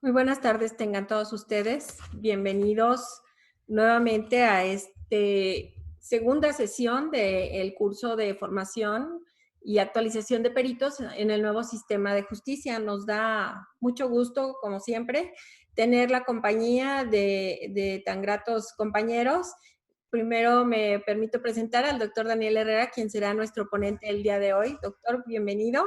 Muy buenas tardes tengan todos ustedes. Bienvenidos nuevamente a segunda sesión del curso de formación y actualización de peritos en el nuevo sistema de justicia. Nos da mucho gusto, como siempre, tener la compañía de tan gratos compañeros. Primero me permito presentar al doctor Daniel Herrera, quien será nuestro ponente el día de hoy. Doctor, bienvenido.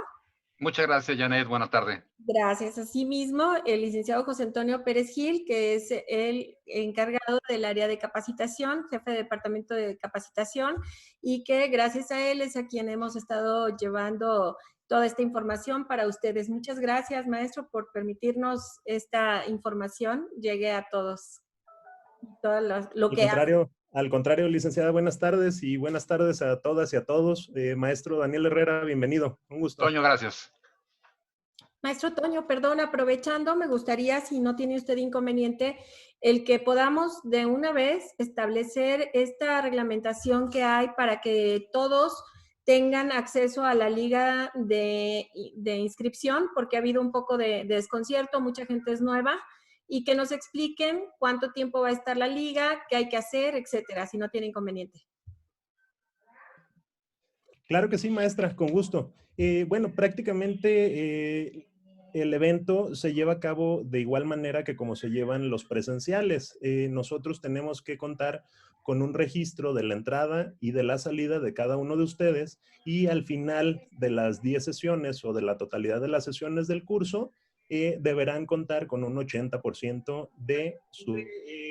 Muchas gracias, Janet. Buenas tardes. Gracias. Asimismo, el licenciado José Antonio Pérez Gil, que es el encargado del área de capacitación, jefe de departamento de capacitación, y que gracias a él es a quien hemos estado llevando toda esta información para ustedes. Muchas gracias, maestro, por permitirnos esta información llegue a todos. Lo que hace. Al contrario, licenciada, buenas tardes y buenas tardes a todas y a todos. Maestro Daniel Herrera, bienvenido. Un gusto. Toño, gracias. Maestro Toño, perdón, aprovechando, me gustaría, si no tiene usted inconveniente, el que podamos de una vez establecer esta reglamentación que hay para que todos tengan acceso a la liga de inscripción, porque ha habido un poco de desconcierto, mucha gente es nueva, y que nos expliquen cuánto tiempo va a estar la liga, qué hay que hacer, etcétera, si no tiene inconveniente. Claro que sí, maestra, con gusto. Bueno, prácticamente el evento se lleva a cabo de igual manera que como se llevan los presenciales. Nosotros tenemos que contar con un registro de la entrada y de la salida de cada uno de ustedes y al final de las 10 sesiones o de la totalidad de las sesiones del curso, deberán contar con un 80% de su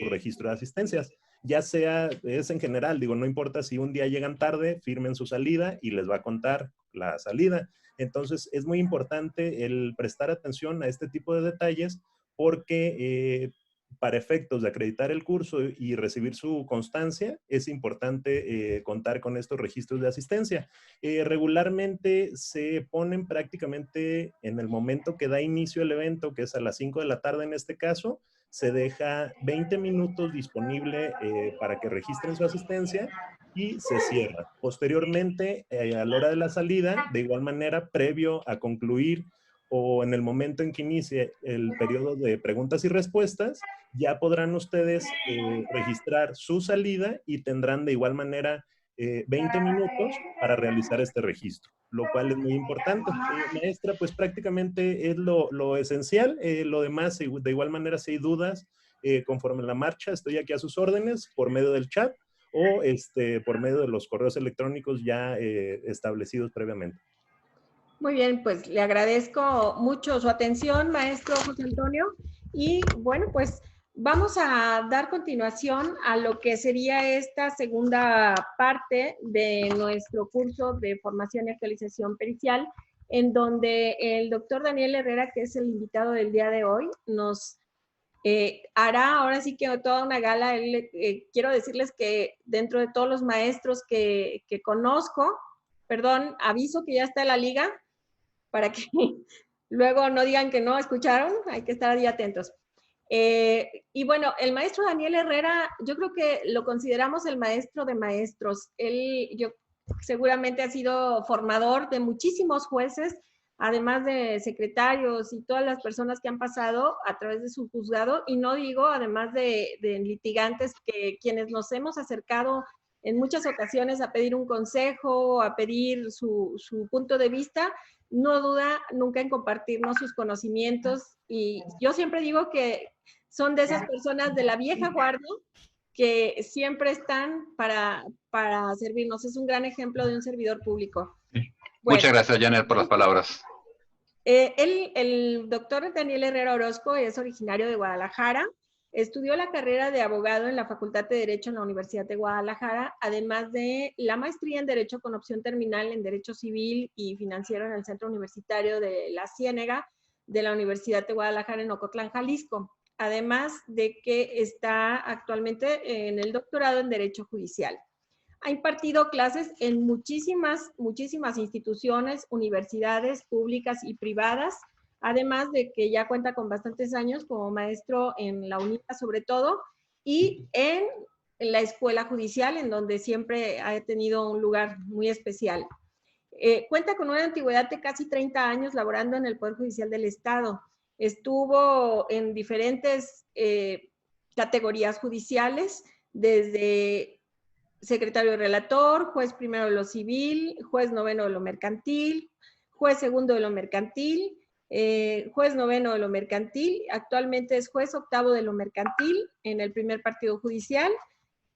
registro de asistencias. Ya sea, es en general, digo, no importa si un día llegan tarde, firmen su salida y les va a contar la salida. Entonces, es muy importante el prestar atención a este tipo de detalles porque para efectos de acreditar el curso y recibir su constancia, es importante contar con estos registros de asistencia. Regularmente se ponen prácticamente en el momento que da inicio el evento, que es a las 5 de la tarde en este caso, se deja 20 minutos disponible para que registren su asistencia y se cierra. Posteriormente, a la hora de la salida, de igual manera, previo a concluir o en el momento en que inicie el periodo de preguntas y respuestas, ya podrán ustedes registrar su salida y tendrán de igual manera 20 minutos para realizar este registro, lo cual es muy importante. Maestra, pues prácticamente es lo esencial. Lo demás, de igual manera, si hay dudas, conforme la marcha, estoy aquí a sus órdenes por medio del chat o por medio de los correos electrónicos ya establecidos previamente. Muy bien, pues le agradezco mucho su atención, maestro José Antonio. Y bueno, pues vamos a dar continuación a lo que sería esta segunda parte de nuestro curso de formación y actualización pericial, en donde el doctor Daniel Herrera, que es el invitado del día de hoy, nos hará ahora sí que toda una gala. Quiero decirles que dentro de todos los maestros que conozco, perdón, aviso que ya está en la liga, para que luego no digan que no escucharon, hay que estar ahí atentos. Y bueno, el maestro Daniel Herrera, yo creo que lo consideramos el maestro de maestros. Yo seguramente ha sido formador de muchísimos jueces, además de secretarios y todas las personas que han pasado a través de su juzgado, y no digo, además de litigantes, que quienes nos hemos acercado en muchas ocasiones a pedir un consejo, a pedir su punto de vista, no duda nunca en compartirnos sus conocimientos, y yo siempre digo que son de esas personas de la vieja guardia que siempre están para servirnos. Es un gran ejemplo de un servidor público. Bueno, muchas gracias, Janet, por las palabras. El doctor Daniel Herrera Orozco es originario de Guadalajara. Estudió la carrera de abogado en la Facultad de Derecho en la Universidad de Guadalajara, además de la maestría en Derecho con opción terminal en Derecho Civil y Financiero en el Centro Universitario de La Ciénega de la Universidad de Guadalajara en Ocotlán, Jalisco. Además de que está actualmente en el doctorado en Derecho Judicial. Ha impartido clases en muchísimas instituciones, universidades públicas y privadas, además de que ya cuenta con bastantes años como maestro en la UNITA sobre todo, y en la Escuela Judicial, en donde siempre ha tenido un lugar muy especial. Cuenta con una antigüedad de casi 30 años laborando en el Poder Judicial del Estado. Estuvo en diferentes categorías judiciales, desde secretario relator, juez primero de lo civil, juez noveno de lo mercantil, juez segundo de lo mercantil, juez noveno de lo mercantil, actualmente es juez octavo de lo mercantil en el primer partido judicial.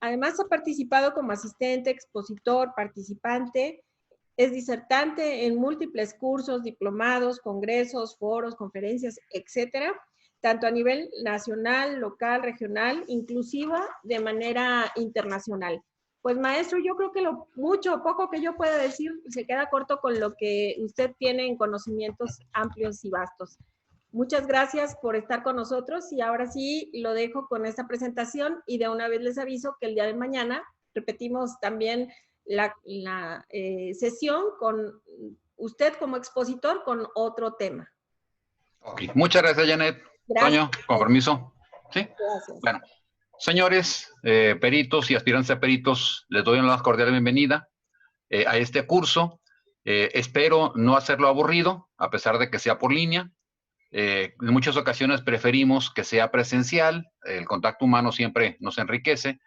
Además ha participado como asistente, expositor, participante, es disertante en múltiples cursos, diplomados, congresos, foros, conferencias, etcétera, tanto a nivel nacional, local, regional, inclusive de manera internacional. Pues maestro, yo creo que lo mucho o poco que yo pueda decir se queda corto con lo que usted tiene en conocimientos amplios y vastos. Muchas gracias por estar con nosotros y ahora sí lo dejo con esta presentación y de una vez les aviso que el día de mañana repetimos también la sesión con usted como expositor con otro tema. Ok, muchas gracias, Janet. Gracias. Toño, con permiso. Sí. Gracias. Bueno, señores peritos y aspirantes a peritos, les doy una cordial bienvenida a este curso. Espero no hacerlo aburrido, a pesar de que sea por línea. En muchas ocasiones preferimos que sea presencial, el contacto humano siempre nos enriquece,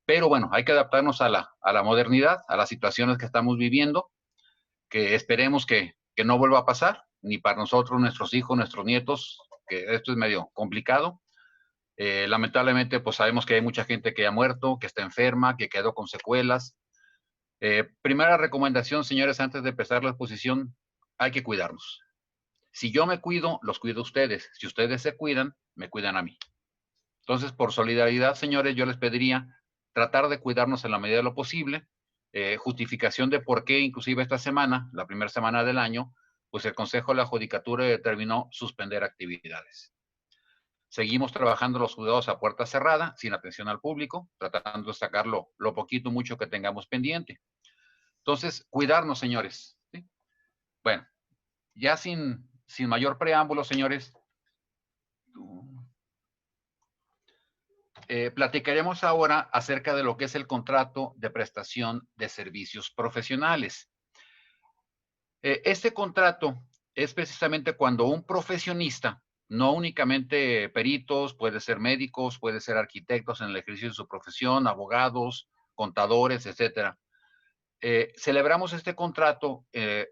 pero bueno, hay que adaptarnos a la modernidad, a las situaciones que estamos viviendo, que esperemos que no vuelva a pasar, ni para nosotros, nuestros hijos, nuestros nietos, que esto es medio complicado. Lamentablemente, pues sabemos que hay mucha gente que ha muerto, que está enferma, que quedó con secuelas. Primera recomendación, señores, antes de empezar la exposición, hay que cuidarnos. Si yo me cuido, los cuido a ustedes. Si ustedes se cuidan, me cuidan a mí. Entonces, por solidaridad, señores, yo les pediría tratar de cuidarnos en la medida de lo posible. Justificación de por qué, inclusive esta semana, la primera semana del año, pues el Consejo de la Judicatura determinó suspender actividades. Seguimos trabajando los juzgados a puerta cerrada, sin atención al público, tratando de sacar lo poquito, mucho que tengamos pendiente. Entonces, cuidarnos, señores. ¿Sí? Bueno, ya sin mayor preámbulo, señores, platicaremos ahora acerca de lo que es el contrato de prestación de servicios profesionales. Este contrato es precisamente cuando un profesionista, no únicamente peritos, puede ser médicos, puede ser arquitectos en el ejercicio de su profesión, abogados, contadores, etcétera. Celebramos este contrato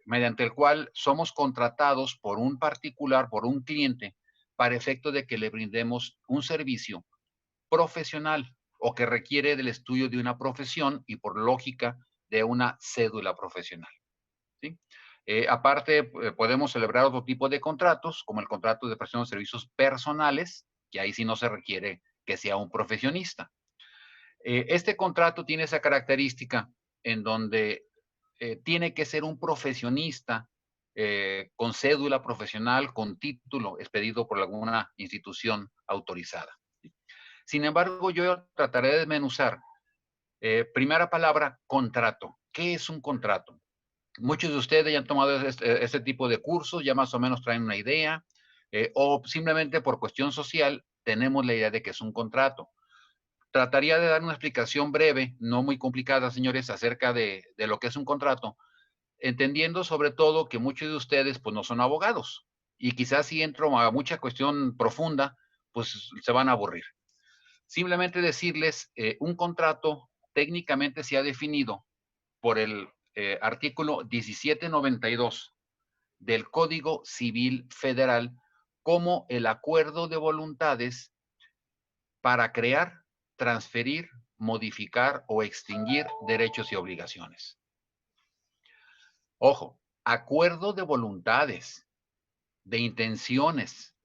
mediante el cual somos contratados por un particular, por un cliente, para efecto de que le brindemos un servicio profesional o que requiere del estudio de una profesión y por lógica de una cédula profesional. ¿Sí? Aparte, podemos celebrar otro tipo de contratos, como el contrato de prestación de servicios personales, que ahí sí no se requiere que sea un profesionista. Este contrato tiene esa característica en donde tiene que ser un profesionista con cédula profesional, con título expedido por alguna institución autorizada. Sin embargo, yo trataré de desmenuzar. Primera palabra, contrato. ¿Qué es un contrato? Muchos de ustedes ya han tomado este tipo de cursos, ya más o menos traen una idea, o simplemente por cuestión social tenemos la idea de que es un contrato. Trataría de dar una explicación breve, no muy complicada, señores, acerca de lo que es un contrato, entendiendo sobre todo que muchos de ustedes pues no son abogados y quizás si entro a mucha cuestión profunda, pues se van a aburrir. Simplemente decirles, un contrato técnicamente se ha definido por el artículo 1792 del Código Civil Federal como el acuerdo de voluntades para crear, transferir, modificar o extinguir derechos y obligaciones. Ojo, acuerdo de voluntades, de intenciones.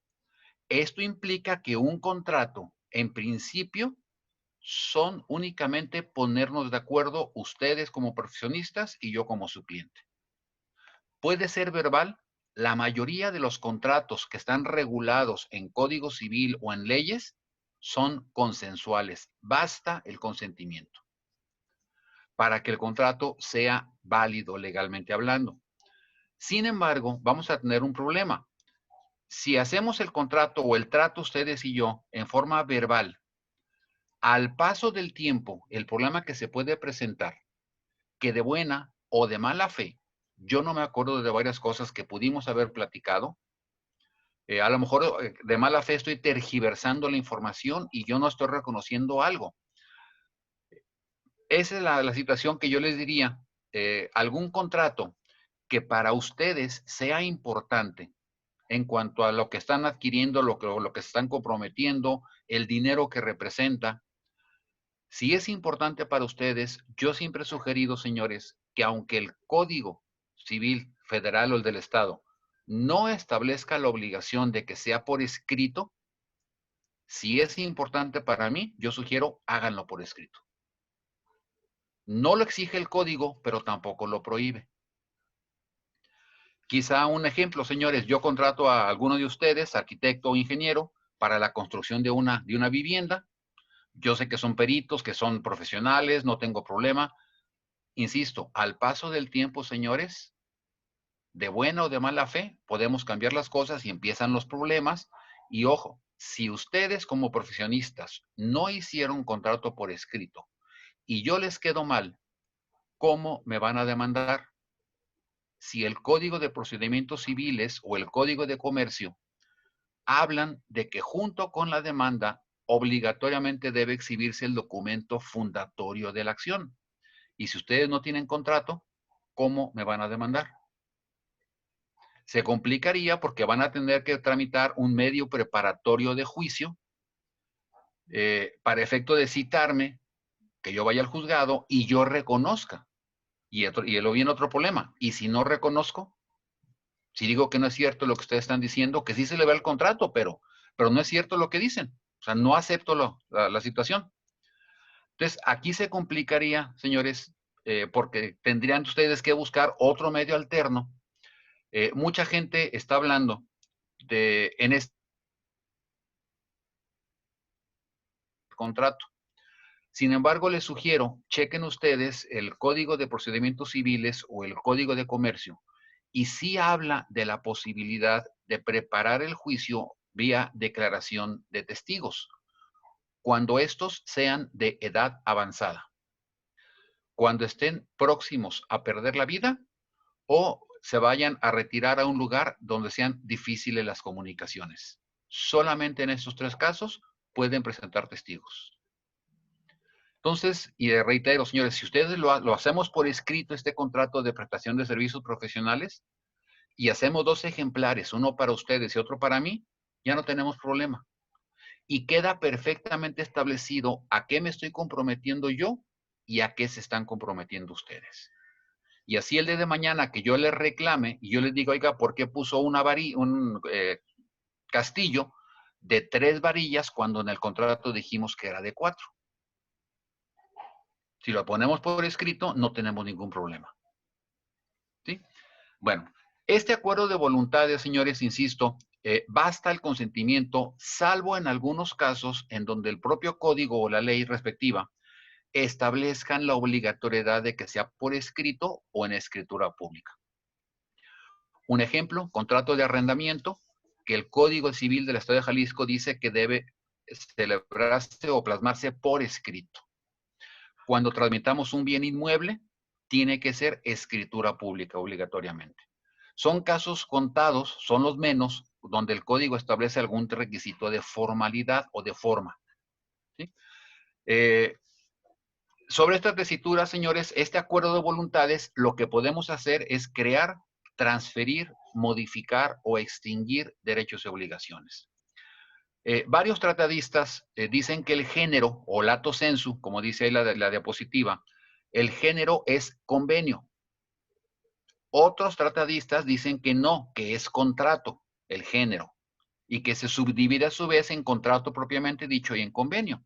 Esto implica que un contrato, en principio, son únicamente ponernos de acuerdo ustedes como profesionistas y yo como su cliente. Puede ser verbal. La mayoría de los contratos que están regulados en Código Civil o en leyes son consensuales. Basta el consentimiento para que el contrato sea válido legalmente hablando. Sin embargo, vamos a tener un problema. Si hacemos el contrato o el trato ustedes y yo en forma verbal, al paso del tiempo, el problema que se puede presentar, que de buena o de mala fe, yo no me acuerdo de varias cosas que pudimos haber platicado, A lo mejor de mala fe estoy tergiversando la información y yo no estoy reconociendo algo. Esa es la situación que yo les diría. Algún contrato que para ustedes sea importante en cuanto a lo que están adquiriendo, lo que se están comprometiendo, el dinero que representa. Si es importante para ustedes, yo siempre he sugerido, señores, que aunque el Código Civil Federal o el del Estado no establezca la obligación de que sea por escrito, si es importante para mí, yo sugiero háganlo por escrito. No lo exige el código, pero tampoco lo prohíbe. Quizá un ejemplo, señores, yo contrato a alguno de ustedes, arquitecto o ingeniero, para la construcción de una vivienda. Yo sé que son peritos, que son profesionales, no tengo problema. Insisto, al paso del tiempo, señores, de buena o de mala fe, podemos cambiar las cosas y empiezan los problemas. Y ojo, si ustedes como profesionistas no hicieron un contrato por escrito y yo les quedo mal, ¿cómo me van a demandar? Si el Código de Procedimientos Civiles o el Código de Comercio hablan de que junto con la demanda obligatoriamente debe exhibirse el documento fundatorio de la acción. Y si ustedes no tienen contrato, ¿cómo me van a demandar? Se complicaría porque van a tener que tramitar un medio preparatorio de juicio para efecto de citarme, que yo vaya al juzgado y yo reconozca. Y lo viene otro problema. Y si no reconozco, si digo que no es cierto lo que ustedes están diciendo, que sí se le va el contrato, pero no es cierto lo que dicen. O sea, no acepto la situación. Entonces, aquí se complicaría, señores, porque tendrían ustedes que buscar otro medio alterno. Mucha gente está hablando en este contrato. Sin embargo, les sugiero, chequen ustedes el Código de Procedimientos Civiles o el Código de Comercio y sí habla de la posibilidad de preparar el juicio vía declaración de testigos, cuando estos sean de edad avanzada, cuando estén próximos a perder la vida o se vayan a retirar a un lugar donde sean difíciles las comunicaciones. Solamente en estos tres casos pueden presentar testigos. Entonces, y reitero, señores, si ustedes lo hacemos por escrito, este contrato de prestación de servicios profesionales, y hacemos 2 ejemplares, uno para ustedes y otro para mí, ya no tenemos problema. Y queda perfectamente establecido a qué me estoy comprometiendo yo y a qué se están comprometiendo ustedes. Y así el día de mañana que yo les reclame y yo les digo, oiga, ¿por qué puso un castillo de 3 varillas cuando en el contrato dijimos que era de 4? Si lo ponemos por escrito, no tenemos ningún problema. ¿Sí? Bueno, este acuerdo de voluntades, señores, insisto, basta el consentimiento, salvo en algunos casos en donde el propio código o la ley respectiva establezcan la obligatoriedad de que sea por escrito o en escritura pública. Un ejemplo, contrato de arrendamiento, que el Código Civil del Estado de Jalisco dice que debe celebrarse o plasmarse por escrito. Cuando tramitamos un bien inmueble, tiene que ser escritura pública obligatoriamente. Son casos contados, son los menos, donde el código establece algún requisito de formalidad o de forma. ¿Sí? Sobre esta tesitura, señores, este acuerdo de voluntades, lo que podemos hacer es crear, transferir, modificar o extinguir derechos y obligaciones. Varios tratadistas dicen que el género, o lato sensu, como dice ahí la diapositiva, el género es convenio. Otros tratadistas dicen que no, que es contrato, el género, y que se subdivide a su vez en contrato propiamente dicho y en convenio.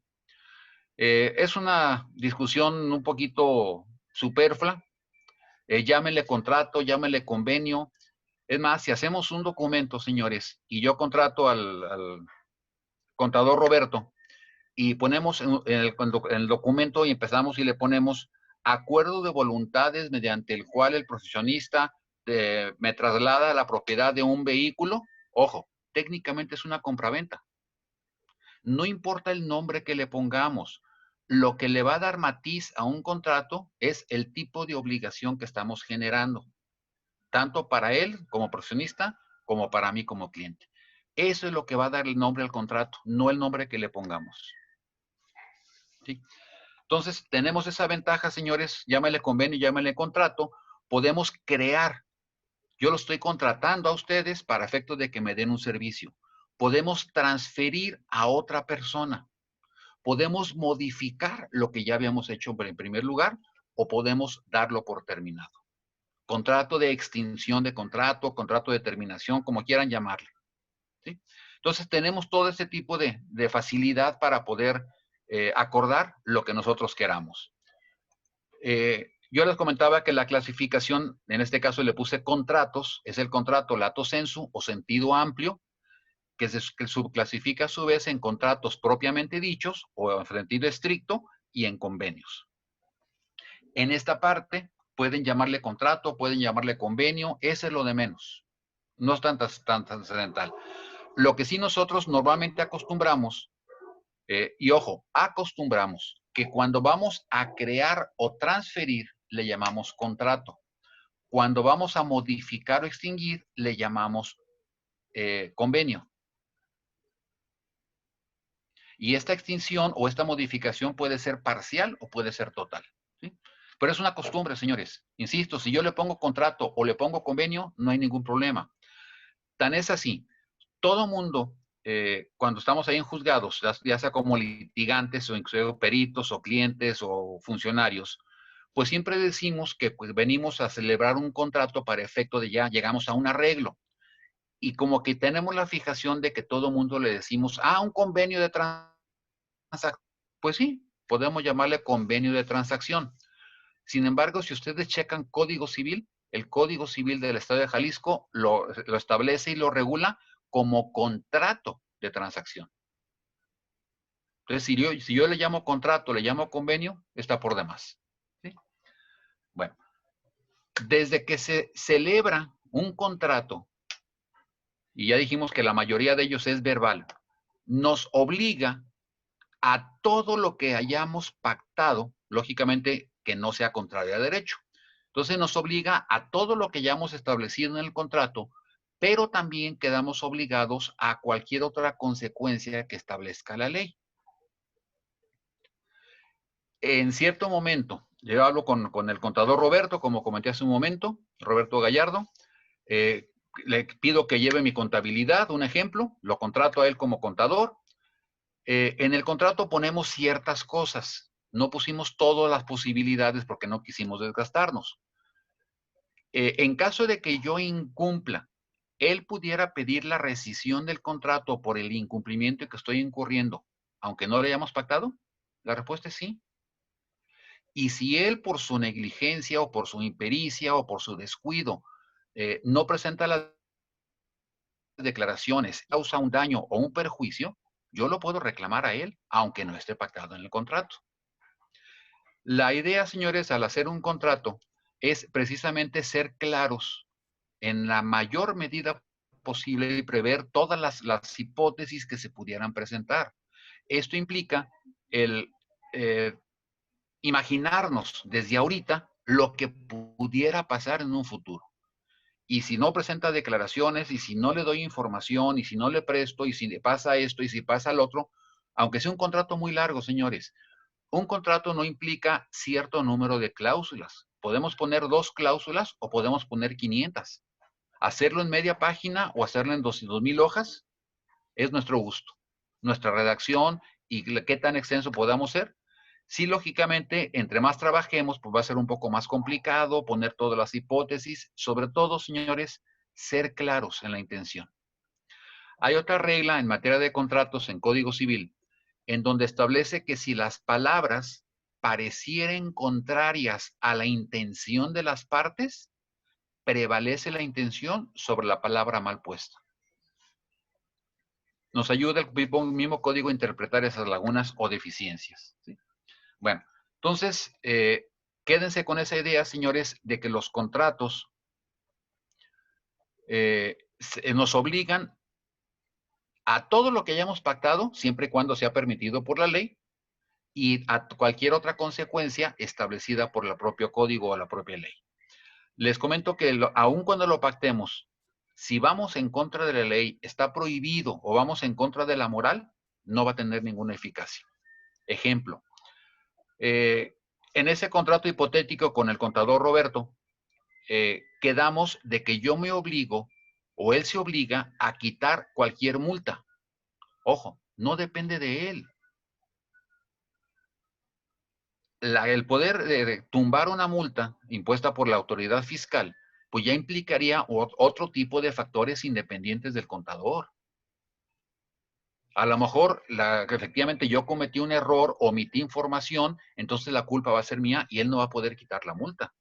Es una discusión un poquito superflua. Llámenle contrato, llámenle convenio. Es más, si hacemos un documento, señores, y yo contrato al contador Roberto, y ponemos en el documento y empezamos y le ponemos acuerdo de voluntades mediante el cual el profesionista me traslada a la propiedad de un vehículo. Ojo, técnicamente es una compraventa. No importa el nombre que le pongamos, lo que le va a dar matiz a un contrato es el tipo de obligación que estamos generando, tanto para él como profesionista, como para mí como cliente. Eso es lo que va a dar el nombre al contrato, no el nombre que le pongamos. ¿Sí? Entonces, tenemos esa ventaja, señores, llámale convenio, llámale contrato, podemos crear. Yo lo estoy contratando a ustedes para efectos de que me den un servicio. Podemos transferir a otra persona. Podemos modificar lo que ya habíamos hecho en primer lugar o podemos darlo por terminado. Contrato de extinción de contrato, contrato de terminación, como quieran llamarle. ¿Sí? Entonces tenemos todo ese tipo de facilidad para poder acordar lo que nosotros queramos. Yo les comentaba que la clasificación, en este caso le puse contratos, es el contrato lato sensu o sentido amplio, que se subclasifica a su vez en contratos propiamente dichos o en sentido estricto y en convenios. En esta parte pueden llamarle contrato, pueden llamarle convenio, ese es lo de menos. No es tan trascendental. Lo que sí nosotros normalmente acostumbramos, y ojo, acostumbramos que cuando vamos a crear o transferir, le llamamos contrato. Cuando vamos a modificar o extinguir, le llamamos convenio. Y esta extinción o esta modificación puede ser parcial o puede ser total. ¿Sí? Pero es una costumbre, señores. Insisto, si yo le pongo contrato o le pongo convenio, no hay ningún problema. Tan es así. Todo mundo, cuando estamos ahí en juzgados, ya sea como litigantes o incluso peritos o clientes o funcionarios, pues siempre decimos que pues, venimos a celebrar un contrato para efecto de ya llegamos a un arreglo. Y como que tenemos la fijación de que todo mundo le decimos, un convenio de transacción. Pues sí, podemos llamarle convenio de transacción. Sin embargo, si ustedes checan Código Civil, el Código Civil del Estado de Jalisco lo establece y lo regula como contrato de transacción. Entonces, si yo le llamo contrato, le llamo convenio, está por demás. ¿Sí? Bueno, desde que se celebra un contrato, y ya dijimos que la mayoría de ellos es verbal, nos obliga a todo lo que hayamos pactado, lógicamente que no sea contrario a derecho. Entonces nos obliga a todo lo que hayamos establecido en el contrato, pero también quedamos obligados a cualquier otra consecuencia que establezca la ley. En cierto momento, yo hablo con el contador Roberto, como comenté hace un momento, Roberto Gallardo, le pido que lleve mi contabilidad, un ejemplo, lo contrato a él como contador. En el contrato ponemos ciertas cosas, no pusimos todas las posibilidades porque no quisimos desgastarnos. En caso de que yo incumpla, él pudiera pedir la rescisión del contrato por el incumplimiento que estoy incurriendo, aunque no lo hayamos pactado. La respuesta es sí. Y si él por su negligencia o por su impericia o por su descuido no presenta las declaraciones, causa un daño o un perjuicio, yo lo puedo reclamar a él, aunque no esté pactado en el contrato. La idea, señores, al hacer un contrato es precisamente ser claros en la mayor medida posible y prever todas las hipótesis que se pudieran presentar. Esto implica el imaginarnos desde ahorita lo que pudiera pasar en un futuro. Y si no presenta declaraciones, y si no le doy información, y si no le presto, y si le pasa esto, y si pasa el otro, aunque sea un contrato muy largo, señores, un contrato no implica cierto número de cláusulas. Podemos poner 2 cláusulas o podemos poner 500. Hacerlo en media página o hacerlo en 2,000 hojas es nuestro gusto, nuestra redacción y qué tan extenso podamos ser. Sí, lógicamente, entre más trabajemos, pues va a ser un poco más complicado poner todas las hipótesis. Sobre todo, señores, ser claros en la intención. Hay otra regla en materia de contratos en Código Civil, en donde establece que si las palabras parecieren contrarias a la intención de las partes, prevalece la intención sobre la palabra mal puesta. Nos ayuda el mismo código a interpretar esas lagunas o deficiencias. ¿Sí? Bueno, entonces, quédense con esa idea, señores, de que los contratos nos obligan a todo lo que hayamos pactado, siempre y cuando sea permitido por la ley, y a cualquier otra consecuencia establecida por el propio código o la propia ley. Les comento que aun cuando lo pactemos, Si vamos en contra de la ley, está prohibido, o vamos en contra de la moral, no va a tener ninguna eficacia. Ejemplo, en ese contrato hipotético con el contador Roberto, quedamos de que yo me obligo, o él se obliga a quitar cualquier multa. Ojo, no depende de él. El poder de tumbar una multa impuesta por la autoridad fiscal, pues ya implicaría otro tipo de factores independientes del contador. A lo mejor, efectivamente, yo cometí un error, omití información, entonces la culpa va a ser mía y él no va a poder quitar la multa.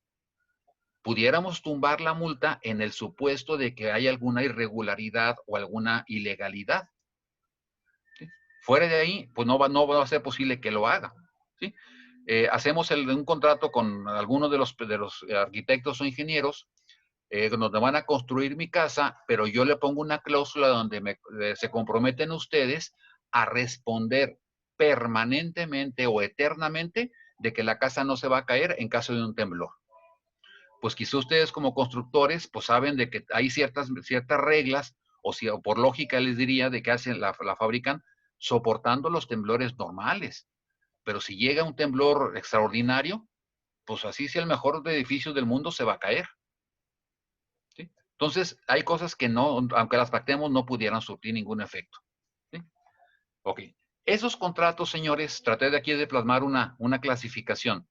Pudiéramos tumbar la multa en el supuesto de que hay alguna irregularidad o alguna ilegalidad. ¿Sí? Fuera de ahí, pues no va a ser posible que lo haga. ¿Sí? Hacemos un contrato con algunos de los arquitectos o ingenieros, donde van a construir mi casa, pero yo le pongo una cláusula donde se comprometen ustedes a responder permanentemente o eternamente de que la casa no se va a caer en caso de un temblor. Pues quizá ustedes como constructores pues saben de que hay ciertas reglas, o por lógica les diría de que la fabrican soportando los temblores normales. Pero si llega un temblor extraordinario, pues así sea el mejor edificio del mundo, se va a caer. ¿Sí? Entonces, hay cosas que no, aunque las pactemos, no pudieran surtir ningún efecto. ¿Sí? Ok. Esos contratos, señores, traté de aquí de plasmar una clasificación.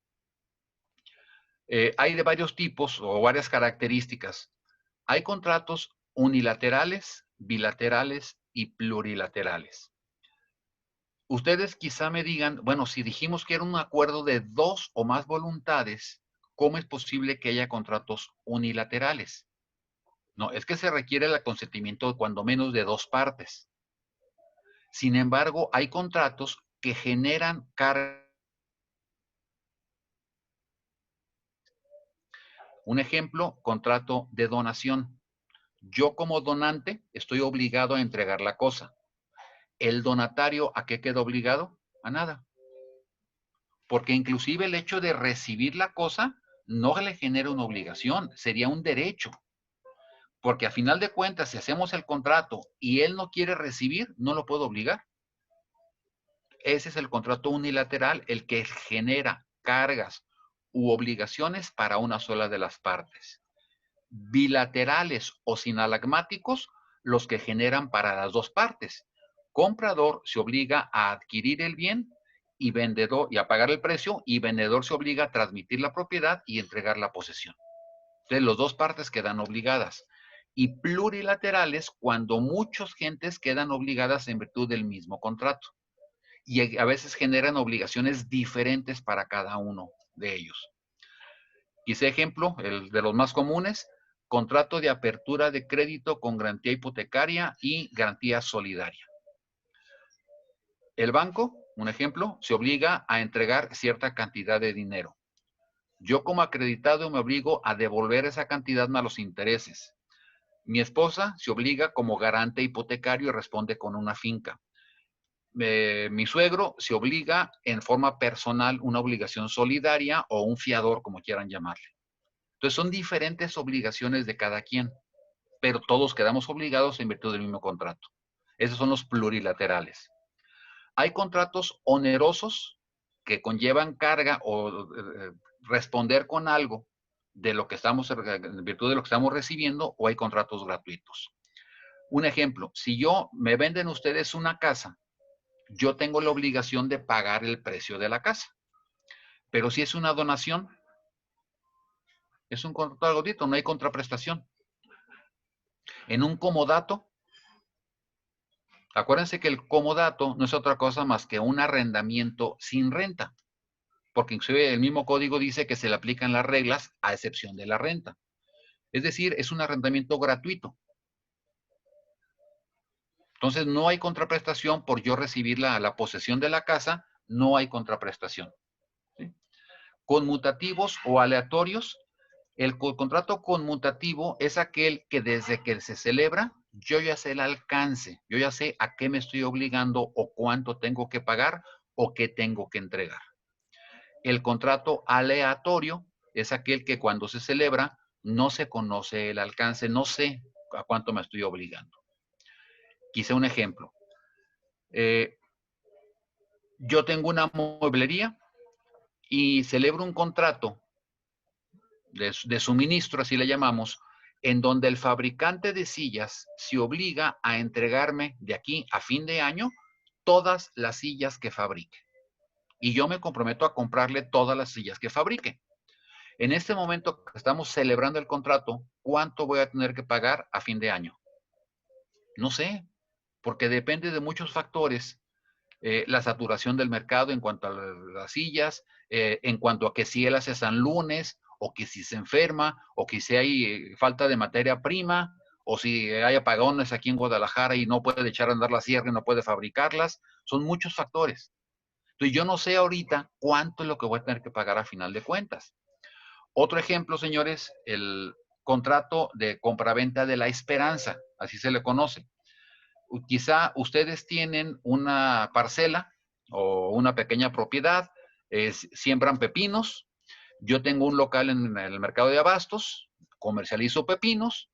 Hay de varios tipos o varias características. Hay contratos unilaterales, bilaterales y plurilaterales. Ustedes quizá me digan, bueno, si dijimos que era un acuerdo de 2 o más voluntades, ¿cómo es posible que haya contratos unilaterales? No, es que se requiere el consentimiento de cuando menos de 2 partes. Sin embargo, hay contratos que generan cargas. Un ejemplo, contrato de donación. Yo como donante estoy obligado a entregar la cosa. ¿El donatario a qué queda obligado? A nada. Porque inclusive el hecho de recibir la cosa no le genera una obligación, sería un derecho. Porque a final de cuentas, si hacemos el contrato y él no quiere recibir, no lo puedo obligar. Ese es el contrato unilateral, el que genera cargas u obligaciones para una sola de las partes. Bilaterales o sinalagmáticos, los que generan para las dos partes. Comprador se obliga a adquirir el bien y vendedor y a pagar el precio, y vendedor se obliga a transmitir la propiedad y entregar la posesión. Entonces, las dos partes quedan obligadas. Y plurilaterales, cuando muchas gentes quedan obligadas en virtud del mismo contrato. Y a veces generan obligaciones diferentes para cada uno de ellos. Quizá ejemplo, el de los más comunes, contrato de apertura de crédito con garantía hipotecaria y garantía solidaria. El banco, un ejemplo, se obliga a entregar cierta cantidad de dinero. Yo como acreditado me obligo a devolver esa cantidad más los intereses. Mi esposa se obliga como garante hipotecario y responde con una finca. Mi suegro se obliga en forma personal una obligación solidaria o un fiador, como quieran llamarle. Entonces son diferentes obligaciones de cada quien, pero todos quedamos obligados en virtud del mismo contrato. Esos son los plurilaterales. Hay contratos onerosos que conllevan carga o responder con algo de lo que estamos, en virtud de lo que estamos recibiendo, o hay contratos gratuitos. Un ejemplo, si me venden ustedes una casa, yo tengo la obligación de pagar el precio de la casa. Pero si es una donación, es un contrato gratuito, no hay contraprestación. En un comodato, acuérdense que el comodato no es otra cosa más que un arrendamiento sin renta, porque inclusive el mismo código dice que se le aplican las reglas a excepción de la renta. Es decir, es un arrendamiento gratuito. Entonces no hay contraprestación por yo recibir la posesión de la casa, no hay contraprestación. ¿Sí? Conmutativos o aleatorios. El contrato conmutativo es aquel que desde que se celebra, yo ya sé el alcance, yo ya sé a qué me estoy obligando o cuánto tengo que pagar o qué tengo que entregar. El contrato aleatorio es aquel que cuando se celebra no se conoce el alcance, no sé a cuánto me estoy obligando. Quizá un ejemplo. Yo tengo una mueblería y celebro un contrato de suministro, así le llamamos, en donde el fabricante de sillas se obliga a entregarme de aquí a fin de año todas las sillas que fabrique. Y yo me comprometo a comprarle todas las sillas que fabrique. En este momento que estamos celebrando el contrato, ¿cuánto voy a tener que pagar a fin de año? No sé, porque depende de muchos factores. La saturación del mercado en cuanto a las sillas, en cuanto a que si él hace San Lunes, o que si se enferma, o que si hay falta de materia prima, o si hay apagones aquí en Guadalajara y no puede echar a andar la sierra y no puede fabricarlas. Son muchos factores. Entonces yo no sé ahorita cuánto es lo que voy a tener que pagar a final de cuentas. Otro ejemplo, señores, el contrato de compraventa de la esperanza, así se le conoce. Quizá ustedes tienen una parcela o una pequeña propiedad, siembran pepinos. Yo tengo un local en el mercado de abastos, comercializo pepinos,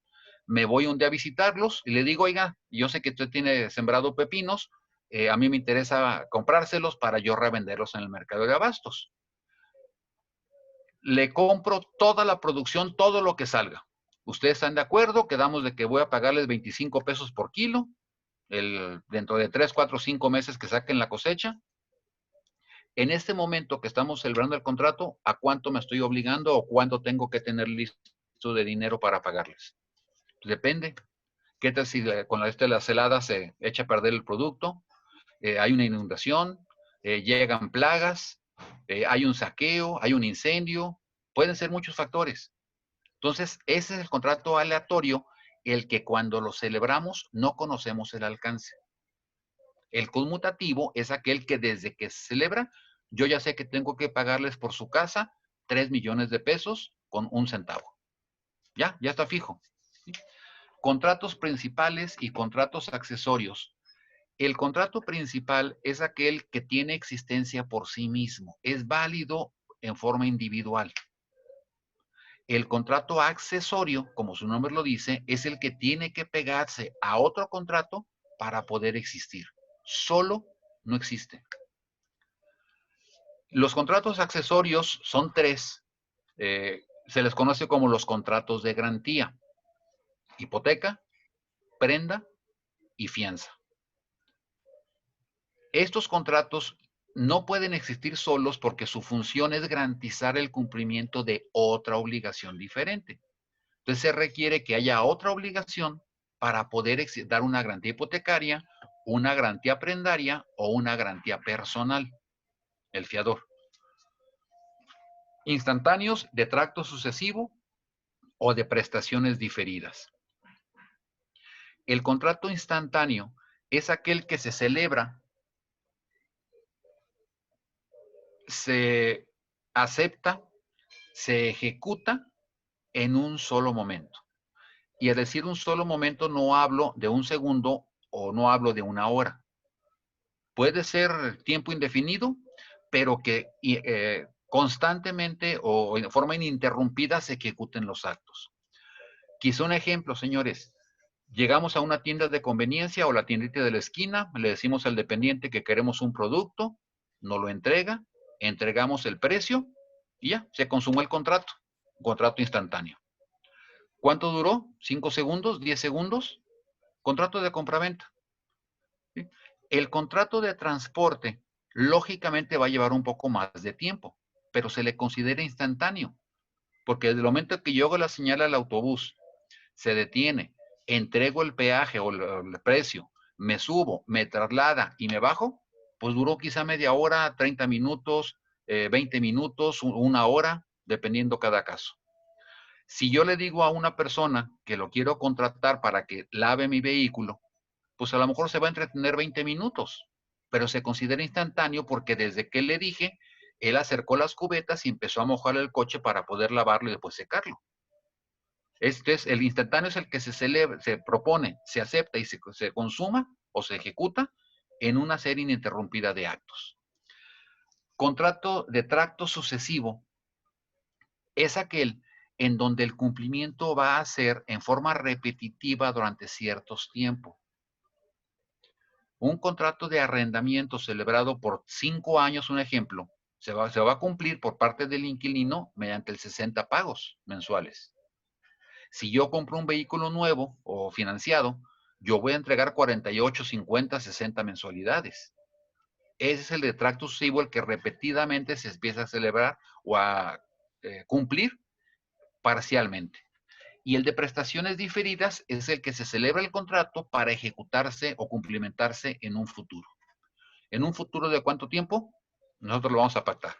me voy un día a visitarlos y le digo, oiga, yo sé que usted tiene sembrado pepinos, a mí me interesa comprárselos para yo revenderlos en el mercado de abastos. Le compro toda la producción, todo lo que salga. ¿Ustedes están de acuerdo? Quedamos de que voy a pagarles 25 pesos por kilo. Dentro de 3, 4, 5 meses que saquen la cosecha. En este momento que estamos celebrando el contrato, ¿a cuánto me estoy obligando o cuánto tengo que tener listo de dinero para pagarles? Depende. ¿Qué tal si con las heladas se echa a perder el producto? Hay una inundación, llegan plagas, hay un saqueo, hay un incendio. Pueden ser muchos factores. Entonces, ese es el contrato aleatorio, el que cuando lo celebramos no conocemos el alcance. El conmutativo es aquel que desde que se celebra, yo ya sé que tengo que pagarles por su casa 3 millones de pesos con 1 centavo. Ya está fijo. ¿Sí? Contratos principales y contratos accesorios. El contrato principal es aquel que tiene existencia por sí mismo. Es válido en forma individual. El contrato accesorio, como su nombre lo dice, es el que tiene que pegarse a otro contrato para poder existir. Solo no existe. Los contratos accesorios son 3. Se les conoce como los contratos de garantía: hipoteca, prenda y fianza. Estos contratos no pueden existir solos porque su función es garantizar el cumplimiento de otra obligación diferente. Entonces se requiere que haya otra obligación para poder dar una garantía hipotecaria, una garantía prendaria o una garantía personal, el fiador. Instantáneos de tracto sucesivo o de prestaciones diferidas. El contrato instantáneo es aquel que se celebra, se acepta, se ejecuta en un solo momento. Y al decir un solo momento no hablo de un segundo o no hablo de una hora. Puede ser tiempo indefinido, pero que constantemente o de forma ininterrumpida se ejecuten los actos. Quizá un ejemplo, señores. Llegamos a una tienda de conveniencia o la tiendita de la esquina, le decimos al dependiente que queremos un producto, nos lo entrega, entregamos el precio y ya, se consumó el contrato, contrato instantáneo. ¿Cuánto duró? ¿5 segundos? ¿10 segundos? Contrato de compraventa. ¿Sí? El contrato de transporte, lógicamente va a llevar un poco más de tiempo, pero se le considera instantáneo, porque desde el momento que yo hago la señal al autobús, se detiene, entrego el peaje o el precio, me subo, me traslada y me bajo, pues duró quizá media hora, 30 minutos, 20 minutos, 1 hora, dependiendo cada caso. Si yo le digo a una persona que lo quiero contratar para que lave mi vehículo, pues a lo mejor se va a entretener 20 minutos, pero se considera instantáneo porque desde que le dije, él acercó las cubetas y empezó a mojar el coche para poder lavarlo y después secarlo. El instantáneo es el que se celebra, se propone, se acepta y se consuma o se ejecuta en una serie ininterrumpida de actos. Contrato de tracto sucesivo es aquel en donde el cumplimiento va a ser en forma repetitiva durante ciertos tiempos. Un contrato de arrendamiento celebrado por 5 años, un ejemplo, se va a cumplir por parte del inquilino mediante el 60 pagos mensuales. Si yo compro un vehículo nuevo o financiado, yo voy a entregar 48, 50, 60 mensualidades. Ese es el de tracto sucesivo, el que repetidamente se empieza a celebrar o a cumplir parcialmente. Y el de prestaciones diferidas es el que se celebra el contrato para ejecutarse o cumplimentarse en un futuro. ¿En un futuro de cuánto tiempo? Nosotros lo vamos a pactar.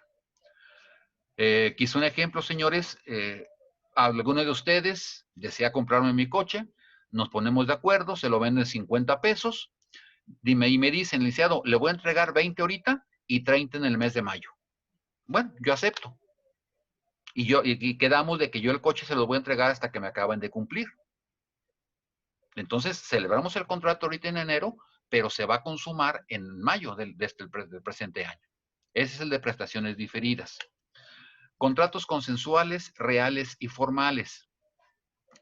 Quise un ejemplo, señores. Alguno de ustedes desea comprarme mi coche, nos ponemos de acuerdo, se lo venden 50 pesos, y me dicen, licenciado, le voy a entregar 20 ahorita y 30 en el mes de mayo. Bueno, yo acepto. Y quedamos de que yo el coche se lo voy a entregar hasta que me acaben de cumplir. Entonces, celebramos el contrato ahorita en enero, pero se va a consumar en mayo del presente año. Ese es el de prestaciones diferidas. Contratos consensuales, reales y formales.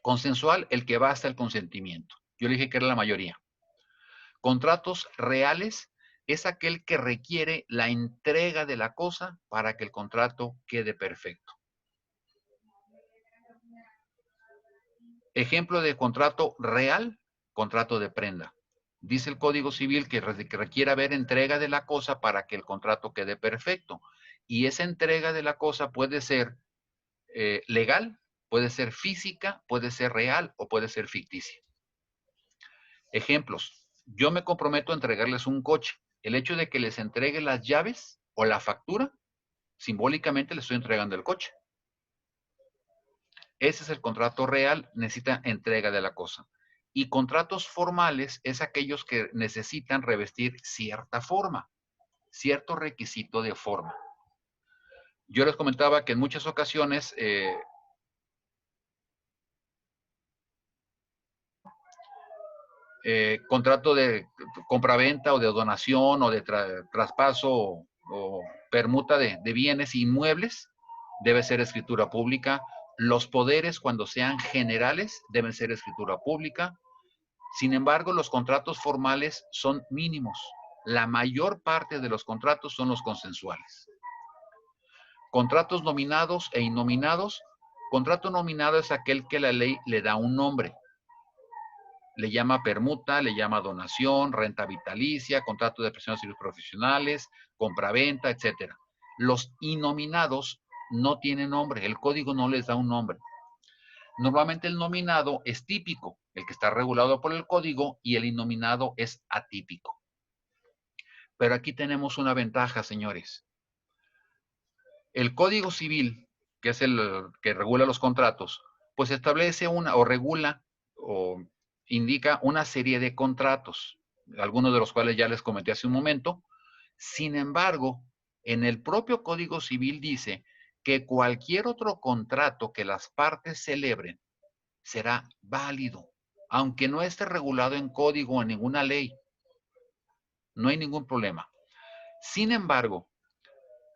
Consensual, el que va hasta el consentimiento. Yo le dije que era la mayoría. Contratos reales es aquel que requiere la entrega de la cosa para que el contrato quede perfecto. Ejemplo de contrato real, contrato de prenda. Dice el Código Civil que requiere haber entrega de la cosa para que el contrato quede perfecto. Y esa entrega de la cosa puede ser legal, puede ser física, puede ser real o puede ser ficticia. Ejemplos. Yo me comprometo a entregarles un coche. El hecho de que les entregue las llaves o la factura, simbólicamente les estoy entregando el coche. Ese es el contrato real, necesita entrega de la cosa. Y contratos formales es aquellos que necesitan revestir cierta forma, cierto requisito de forma. Yo les comentaba que en muchas ocasiones contrato de compraventa o de donación o de traspaso o permuta de bienes inmuebles debe ser escritura pública. Los poderes, cuando sean generales, deben ser escritura pública. Sin embargo, los contratos formales son mínimos. La mayor parte de los contratos son los consensuales. Contratos nominados e innominados. Contrato nominado es aquel que la ley le da un nombre. Le llama permuta, le llama donación, renta vitalicia, contrato de prestación de servicios profesionales, compraventa, etc. Los innominados no tienen nombre, el código no les da un nombre. Normalmente el nominado es típico, el que está regulado por el código, y el innominado es atípico. Pero aquí tenemos una ventaja, señores. El Código Civil, que es el que regula los contratos, pues establece o regula o indica una serie de contratos, algunos de los cuales ya les comenté hace un momento. Sin embargo, en el propio Código Civil dice que cualquier otro contrato que las partes celebren será válido, aunque no esté regulado en código o en ninguna ley. No hay ningún problema. Sin embargo,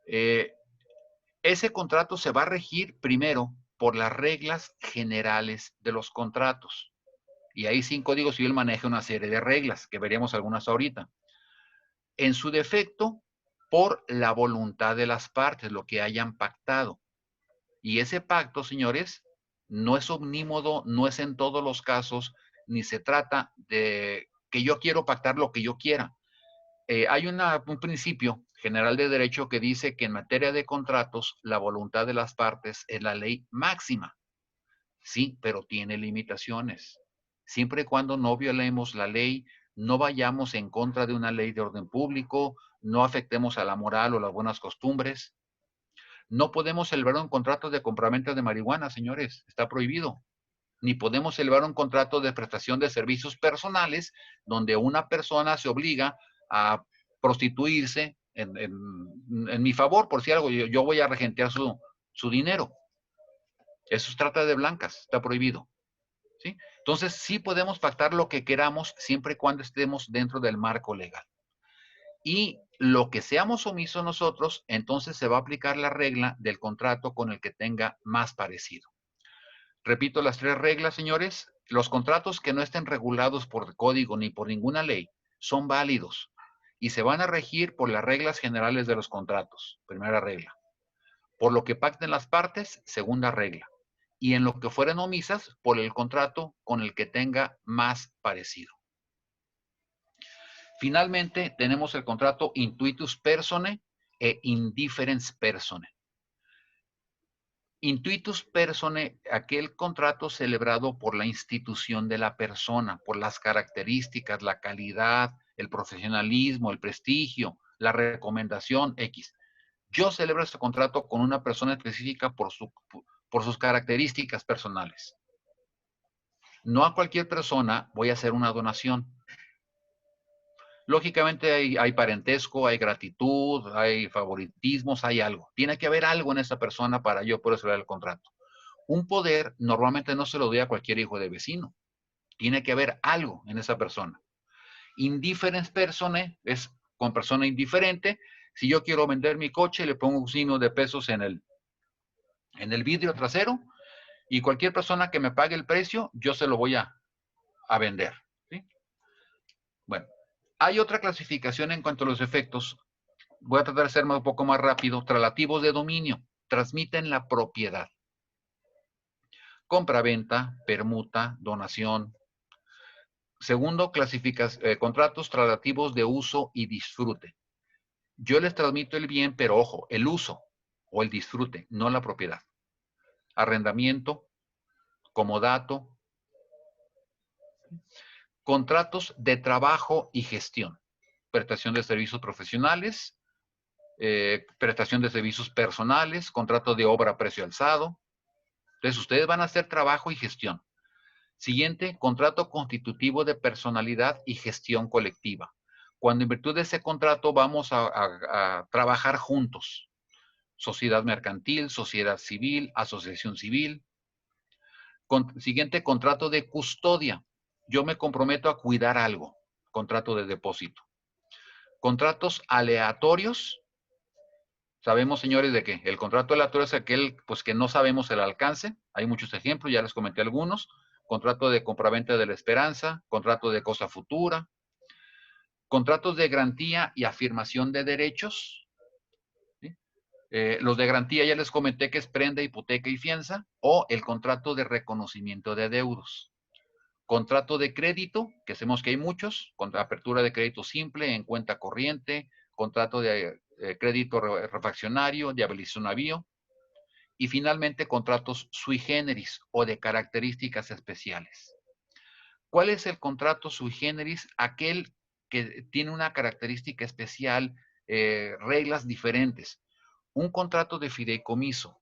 ese contrato se va a regir primero por las reglas generales de los contratos. Y ahí sí, en Código Civil maneja una serie de reglas, que veríamos algunas ahorita. En su defecto, por la voluntad de las partes, lo que hayan pactado. Y ese pacto, señores, no es omnímodo, no es en todos los casos, ni se trata de que yo quiero pactar lo que yo quiera. Hay un principio general de derecho que dice que en materia de contratos, la voluntad de las partes es la ley máxima. Sí, pero tiene limitaciones. Siempre y cuando no violemos la ley, no vayamos en contra de una ley de orden público, no afectemos a la moral o las buenas costumbres. No podemos celebrar un contrato de compraventa de marihuana, señores, está prohibido. Ni podemos celebrar un contrato de prestación de servicios personales donde una persona se obliga a prostituirse en mi favor, por si algo, yo voy a regentear su dinero. Eso es trata de blancas, está prohibido. ¿Sí? Entonces, sí podemos pactar lo que queramos siempre y cuando estemos dentro del marco legal. Y lo que seamos omisos nosotros, entonces se va a aplicar la regla del contrato con el que tenga más parecido. Repito las 3 reglas, señores. Los contratos que no estén regulados por código ni por ninguna ley son válidos y se van a regir por las reglas generales de los contratos. Primera regla. Por lo que pacten las partes, segunda regla. Y en lo que fueran omisas, por el contrato con el que tenga más parecido. Finalmente, tenemos el contrato intuitus personae e indifferens personae. Intuitus personae, aquel contrato celebrado por la institución de la persona, por las características, la calidad, el profesionalismo, el prestigio, la recomendación X. Yo celebro este contrato con una persona específica por sus características personales. No a cualquier persona voy a hacer una donación. Lógicamente hay parentesco, hay gratitud, hay favoritismos, hay algo. Tiene que haber algo en esa persona para yo poder celebrar el contrato. Un poder normalmente no se lo doy a cualquier hijo de vecino. Tiene que haber algo en esa persona. Indifferens personae es con persona indiferente. Si yo quiero vender mi coche, le pongo un signo de pesos en el vidrio trasero y cualquier persona que me pague el precio, yo se lo voy a vender. ¿Sí? Bueno. Hay otra clasificación en cuanto a los efectos. Voy a tratar de ser un poco más rápido. Traslativos de dominio. Transmiten la propiedad. Compra-venta, permuta, donación. Segundo, contratos traslativos de uso y disfrute. Yo les transmito el bien, pero ojo, el uso o el disfrute, no la propiedad. Arrendamiento, comodato. Contratos de trabajo y gestión. Prestación de servicios profesionales, prestación de servicios personales, contrato de obra a precio alzado. Entonces, ustedes van a hacer trabajo y gestión. Siguiente, contrato constitutivo de personalidad y gestión colectiva. Cuando en virtud de ese contrato vamos a trabajar juntos. Sociedad mercantil, sociedad civil, asociación civil. Siguiente, contrato de custodia. Yo me comprometo a cuidar algo. Contrato de depósito. Contratos aleatorios. Sabemos, señores, de que el contrato aleatorio es aquel pues, que no sabemos el alcance. Hay muchos ejemplos, ya les comenté algunos. Contrato de compraventa de la esperanza, contrato de cosa futura, contratos de garantía y afirmación de derechos. ¿Sí? Los de garantía ya les comenté que es prenda, hipoteca y fianza, o el contrato de reconocimiento de adeudos. Contrato de crédito, que sabemos que hay muchos, contra apertura de crédito simple en cuenta corriente, contrato de crédito refaccionario, de habilitación navío, y finalmente contratos sui generis o de características especiales. ¿Cuál es el contrato sui generis? Aquel que tiene una característica especial, reglas diferentes. Un contrato de fideicomiso,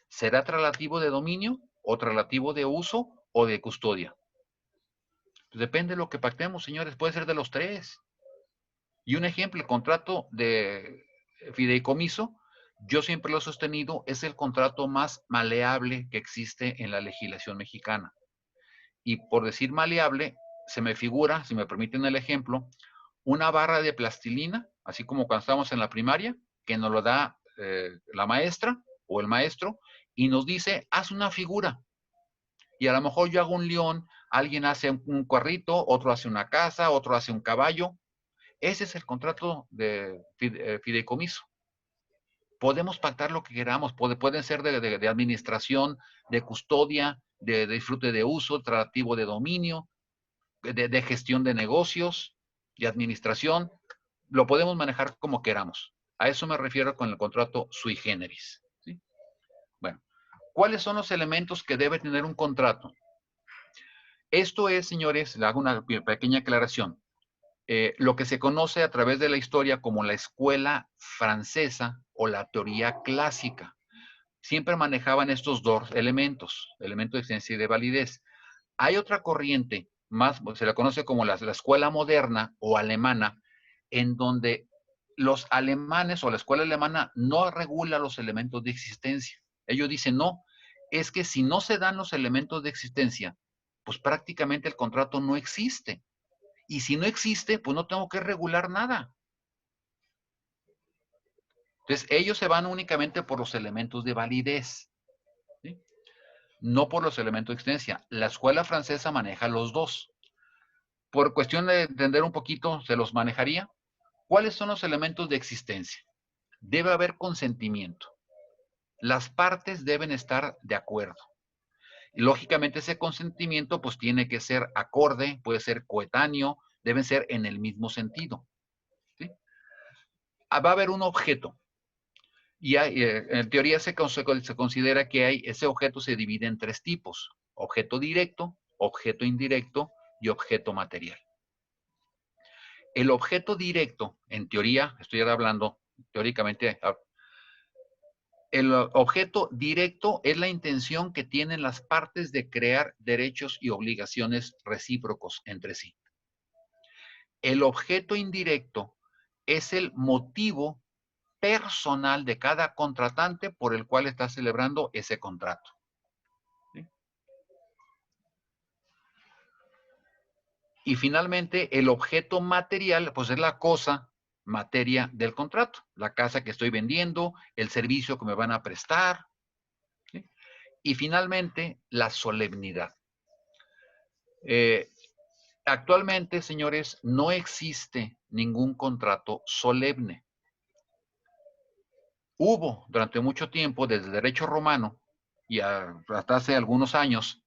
¿será traslativo de dominio o traslativo de uso o de custodia? Depende de lo que pactemos, señores, puede ser de los 3. Y un ejemplo, el contrato de fideicomiso, yo siempre lo he sostenido, es el contrato más maleable que existe en la legislación mexicana. Y por decir maleable, se me figura, si me permiten el ejemplo, una barra de plastilina, así como cuando estábamos en la primaria, que nos lo da la maestra o el maestro, y nos dice, haz una figura. Y a lo mejor yo hago un león, alguien hace un carrito, otro hace una casa, otro hace un caballo. Ese es el contrato de fideicomiso. Podemos pactar lo que queramos, pueden ser de administración, de custodia, de disfrute de uso, tratativo de dominio, de gestión de negocios, de administración. Lo podemos manejar como queramos. A eso me refiero con el contrato sui generis. ¿Sí? Bueno, ¿cuáles son los elementos que debe tener un contrato? Esto es, señores, le hago una pequeña aclaración. Lo que se conoce a través de la historia como la escuela francesa o la teoría clásica. Siempre manejaban estos 2 elementos, elemento de existencia y de validez. Hay otra corriente, más se la conoce como la escuela moderna o alemana, en donde los alemanes o la escuela alemana no regula los elementos de existencia. Ellos dicen, no, es que si no se dan los elementos de existencia, pues prácticamente el contrato no existe. Y si no existe, pues no tengo que regular nada. Entonces, ellos se van únicamente por los elementos de validez. ¿Sí? no por los elementos de existencia. La escuela francesa maneja los dos. Por cuestión de entender un poquito, se los manejaría. ¿Cuáles son los elementos de existencia? Debe haber consentimiento. Las partes deben estar de acuerdo. Y lógicamente ese consentimiento pues tiene que ser acorde, puede ser coetáneo, deben ser en el mismo sentido. ¿Sí? Va a haber un objeto. Y en teoría se considera que ese objeto se divide en tres tipos: objeto directo, objeto indirecto y objeto material. El objeto directo, en teoría, estoy hablando teóricamente, el objeto directo es la intención que tienen las partes de crear derechos y obligaciones recíprocos entre sí. El objeto indirecto es el motivo personal de cada contratante por el cual está celebrando ese contrato. ¿Sí? Y finalmente, el objeto material, pues es la cosa, materia del contrato. La casa que estoy vendiendo, el servicio que me van a prestar. ¿Sí? Y finalmente, la solemnidad. Actualmente, señores, no existe ningún contrato solemne. Hubo durante mucho tiempo, desde el derecho romano y hasta hace algunos años,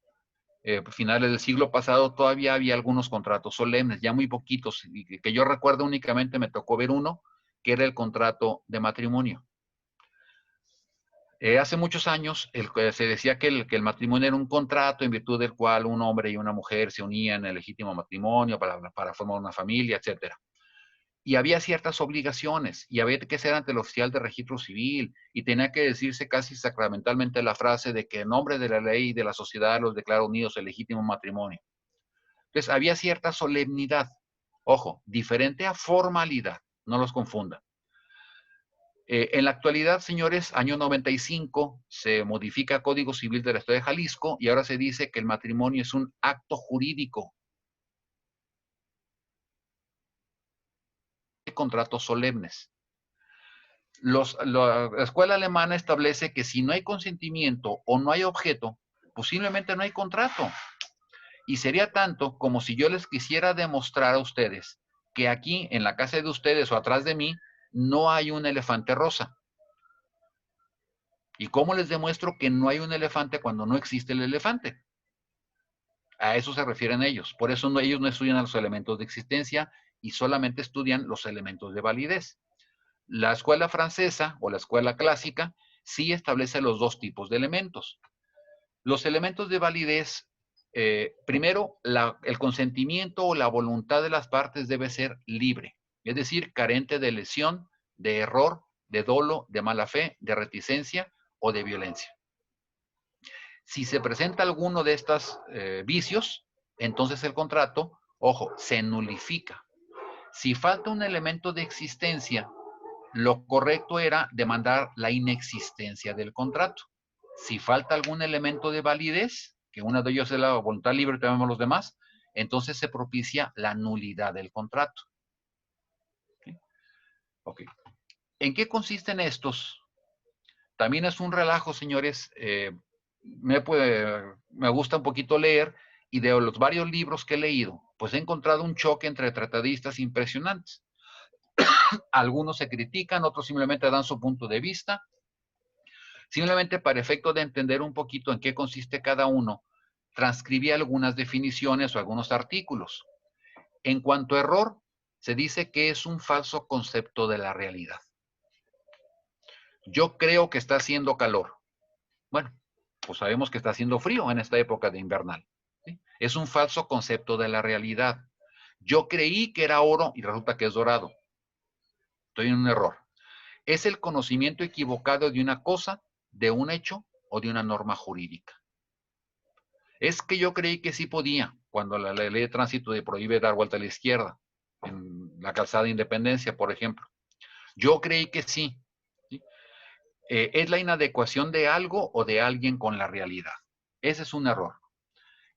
finales del siglo pasado, todavía había algunos contratos solemnes, ya muy poquitos, y que yo recuerdo únicamente me tocó ver uno, que era el contrato de matrimonio. Hace muchos años se decía que el matrimonio era un contrato en virtud del cual un hombre y una mujer se unían en el legítimo matrimonio para formar una familia, etc. Y había ciertas obligaciones, y había que ser ante el oficial de registro civil, y tenía que decirse casi sacramentalmente la frase de que en nombre de la ley y de la sociedad los declaro unidos en legítimo matrimonio. Entonces, había cierta solemnidad. Ojo, diferente a formalidad, no los confundan. En la actualidad, señores, año 95, se modifica el Código Civil del Estado de Jalisco y ahora se dice que el matrimonio es un acto jurídico. Contratos solemnes. La escuela alemana establece que si no hay consentimiento o no hay objeto, posiblemente no hay contrato. Y sería tanto como si yo les quisiera demostrar a ustedes que aquí, en la casa de ustedes o atrás de mí, no hay un elefante rosa. ¿Y cómo les demuestro que no hay un elefante cuando no existe el elefante? A eso se refieren ellos. Por eso ellos no estudian los elementos de existencia y solamente estudian los elementos de validez. La escuela francesa o la escuela clásica sí establece los dos tipos de elementos. Los elementos de validez, primero, el consentimiento o la voluntad de las partes debe ser libre, es decir, carente de lesión, de error, de dolo, de mala fe, de reticencia o de violencia. Si se presenta alguno de estos vicios, entonces el contrato, ojo, se nulifica. Si falta un elemento de existencia, lo correcto era demandar la inexistencia del contrato. Si falta algún elemento de validez, que uno de ellos es la voluntad libre, tenemos los demás, entonces se propicia la nulidad del contrato. ¿Sí? Ok. ¿En qué consisten estos? También es un relajo, señores. Me gusta un poquito leer, y de los varios libros que he leído, pues he encontrado un choque entre tratadistas impresionantes. Algunos se critican, otros simplemente dan su punto de vista. Simplemente para efecto de entender un poquito en qué consiste cada uno, transcribí algunas definiciones o algunos artículos. En cuanto a error, se dice que es un falso concepto de la realidad. Yo creo que está haciendo calor. Bueno, pues sabemos que está haciendo frío en esta época de invernal. ¿Sí? Es un falso concepto de la realidad. Yo creí que era oro y resulta que es dorado. Estoy en un error. Es el conocimiento equivocado de una cosa, de un hecho o de una norma jurídica. Es que yo creí que sí podía, cuando la ley de tránsito prohíbe dar vuelta a la izquierda, en la calzada de Independencia, por ejemplo. Yo creí que sí. ¿Sí? Es la inadecuación de algo o de alguien con la realidad. Ese es un error.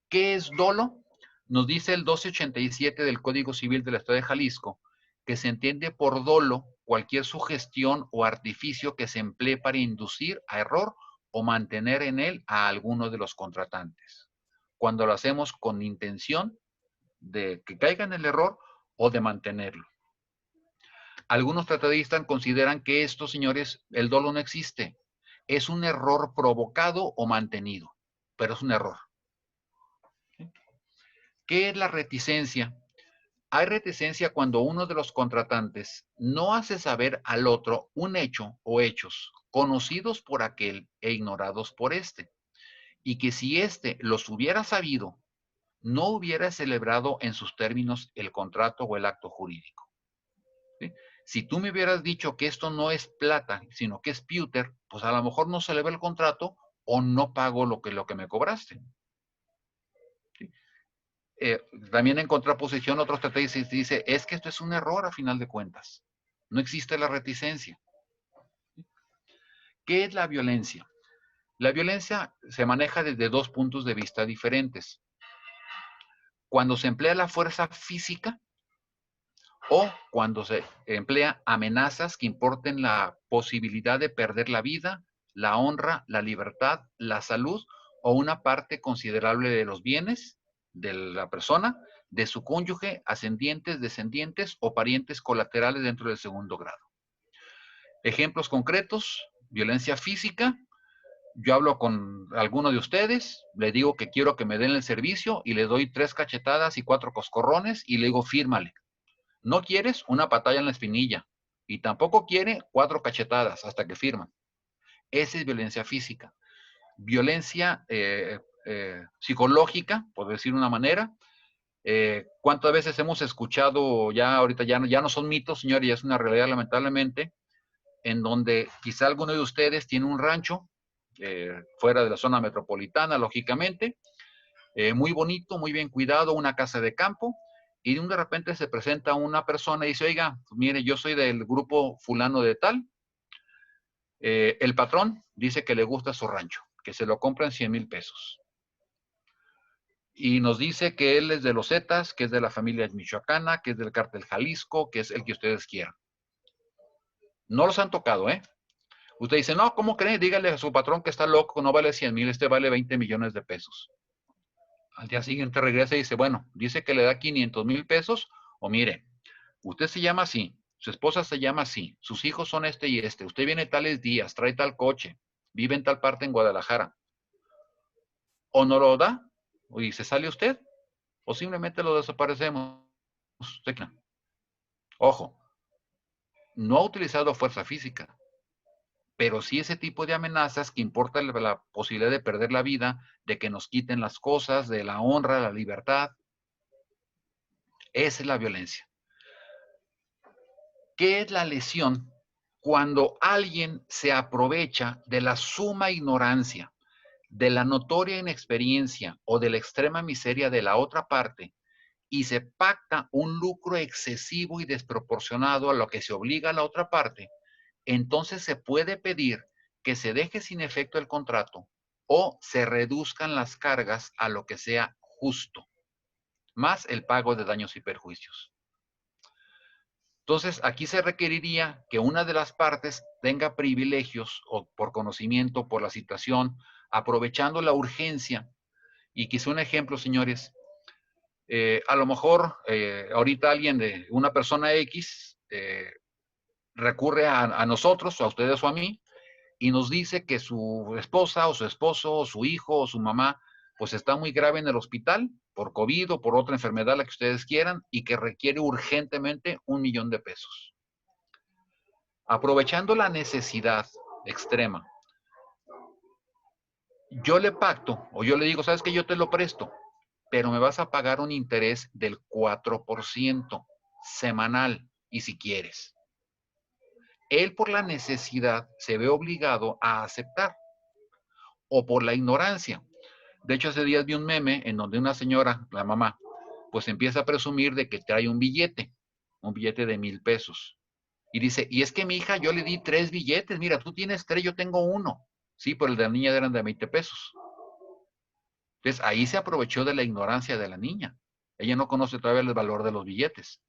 ¿Qué es dolo? Nos dice el 1287 del Código Civil del Estado de Jalisco que se entiende por dolo cualquier sugestión o artificio que se emplee para inducir a error o mantener en él a alguno de los contratantes. Cuando lo hacemos con intención de que caiga en el error o de mantenerlo. Algunos tratadistas consideran que estos, señores, el dolo no existe. Es un error provocado o mantenido, pero es un error. ¿Qué es la reticencia? Hay reticencia cuando uno de los contratantes no hace saber al otro un hecho o hechos conocidos por aquel e ignorados por éste, y que si éste los hubiera sabido, no hubiera celebrado en sus términos el contrato o el acto jurídico. ¿Sí? Si tú me hubieras dicho que esto no es plata, sino que es pewter, pues a lo mejor no celebré el contrato o no pago lo que me cobraste. ¿Sí? También en contraposición, otros tratados dice, es que esto es un error a final de cuentas. No existe la reticencia. ¿Qué es la violencia? La violencia se maneja desde dos puntos de vista diferentes. Cuando se emplea la fuerza física o cuando se emplea amenazas que importen la posibilidad de perder la vida, la honra, la libertad, la salud o una parte considerable de los bienes de la persona, de su cónyuge, ascendientes, descendientes o parientes colaterales dentro del segundo grado. Ejemplos concretos: violencia física. Yo hablo con alguno de ustedes, le digo que quiero que me den el servicio y le doy 3 cachetadas y 4 coscorrones y le digo, fírmale. No quieres, una patada en la espinilla. Y tampoco quiere 4 cachetadas hasta que firman. Esa es violencia física. Violencia psicológica, por decir una manera. ¿Cuántas veces hemos escuchado, ya ahorita ya no son mitos, señores, ya es una realidad lamentablemente, en donde quizá alguno de ustedes tiene un rancho, fuera de la zona metropolitana, lógicamente, muy bonito, muy bien cuidado, una casa de campo, y de repente se presenta una persona y dice, oiga, pues mire, yo soy del grupo fulano de tal, el patrón dice que le gusta su rancho, que se lo compra en 100,000 pesos. Y nos dice que él es de los Zetas, que es de la familia michoacana, que es del cártel Jalisco, que es el que ustedes quieran. No los han tocado, ¿eh? Usted dice, no, ¿cómo cree? Dígale a su patrón que está loco, no vale 100,000, este vale 20 millones de pesos. Al día siguiente regresa y dice, bueno, dice que le da 500,000 pesos, o mire, usted se llama así, su esposa se llama así, sus hijos son este y este, usted viene tales días, trae tal coche, vive en tal parte en Guadalajara. O no lo da, y se sale usted, o simplemente lo desaparecemos. Ojo, no ha utilizado fuerza física, pero sí ese tipo de amenazas que importa la posibilidad de perder la vida, de que nos quiten las cosas, de la honra, la libertad. Esa es la violencia. ¿Qué es la lesión? Cuando alguien se aprovecha de la suma ignorancia, de la notoria inexperiencia o de la extrema miseria de la otra parte y se pacta un lucro excesivo y desproporcionado a lo que se obliga a la otra parte, entonces se puede pedir que se deje sin efecto el contrato o se reduzcan las cargas a lo que sea justo, más el pago de daños y perjuicios. Entonces, aquí se requeriría que una de las partes tenga privilegios o por conocimiento, por la situación, aprovechando la urgencia. Y quizá un ejemplo, señores, a lo mejor ahorita una persona X, recurre a nosotros, a ustedes o a mí, y nos dice que su esposa o su esposo o su hijo o su mamá pues está muy grave en el hospital por COVID o por otra enfermedad, la que ustedes quieran, y que requiere urgentemente 1,000,000 de pesos. Aprovechando la necesidad extrema, yo le pacto o yo le digo, ¿sabes qué? Yo te lo presto, pero me vas a pagar un interés del 4% semanal, y si quieres. Él por la necesidad se ve obligado a aceptar, o por la ignorancia. De hecho, hace días vi un meme en donde una señora, la mamá, pues empieza a presumir de que trae un billete de 1,000 pesos. Y dice, y es que mi hija, yo le di 3 billetes, mira, tú tienes 3, yo tengo 1. Sí, pero el de la niña eran de 20 pesos. Entonces, ahí se aprovechó de la ignorancia de la niña. Ella no conoce todavía el valor de los billetes.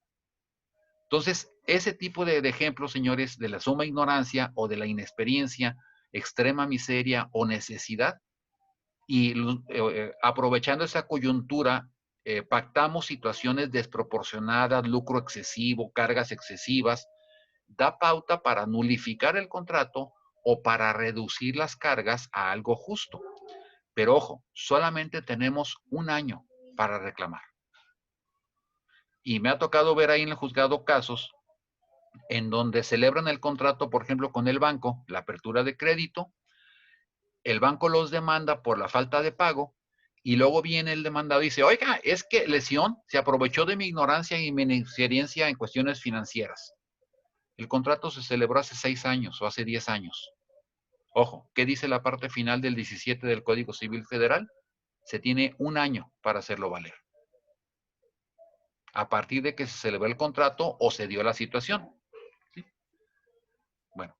Entonces, ese tipo de ejemplos, señores, de la suma ignorancia o de la inexperiencia extrema miseria o necesidad, y aprovechando esa coyuntura, pactamos situaciones desproporcionadas, lucro excesivo, cargas excesivas, da pauta para nulificar el contrato o para reducir las cargas a algo justo. Pero ojo, solamente tenemos un año para reclamar. Y me ha tocado ver ahí en el juzgado casos en donde celebran el contrato, por ejemplo, con el banco, la apertura de crédito, el banco los demanda por la falta de pago, y luego viene el demandado y dice, oiga, es que lesión se aprovechó de mi ignorancia y mi inexperiencia en cuestiones financieras. El contrato se celebró hace 6 años o hace 10 años. Ojo, ¿qué dice la parte final del 17 del Código Civil Federal? Se tiene un año para hacerlo valer, a partir de que se celebró el contrato o se dio la situación. ¿Sí? Bueno,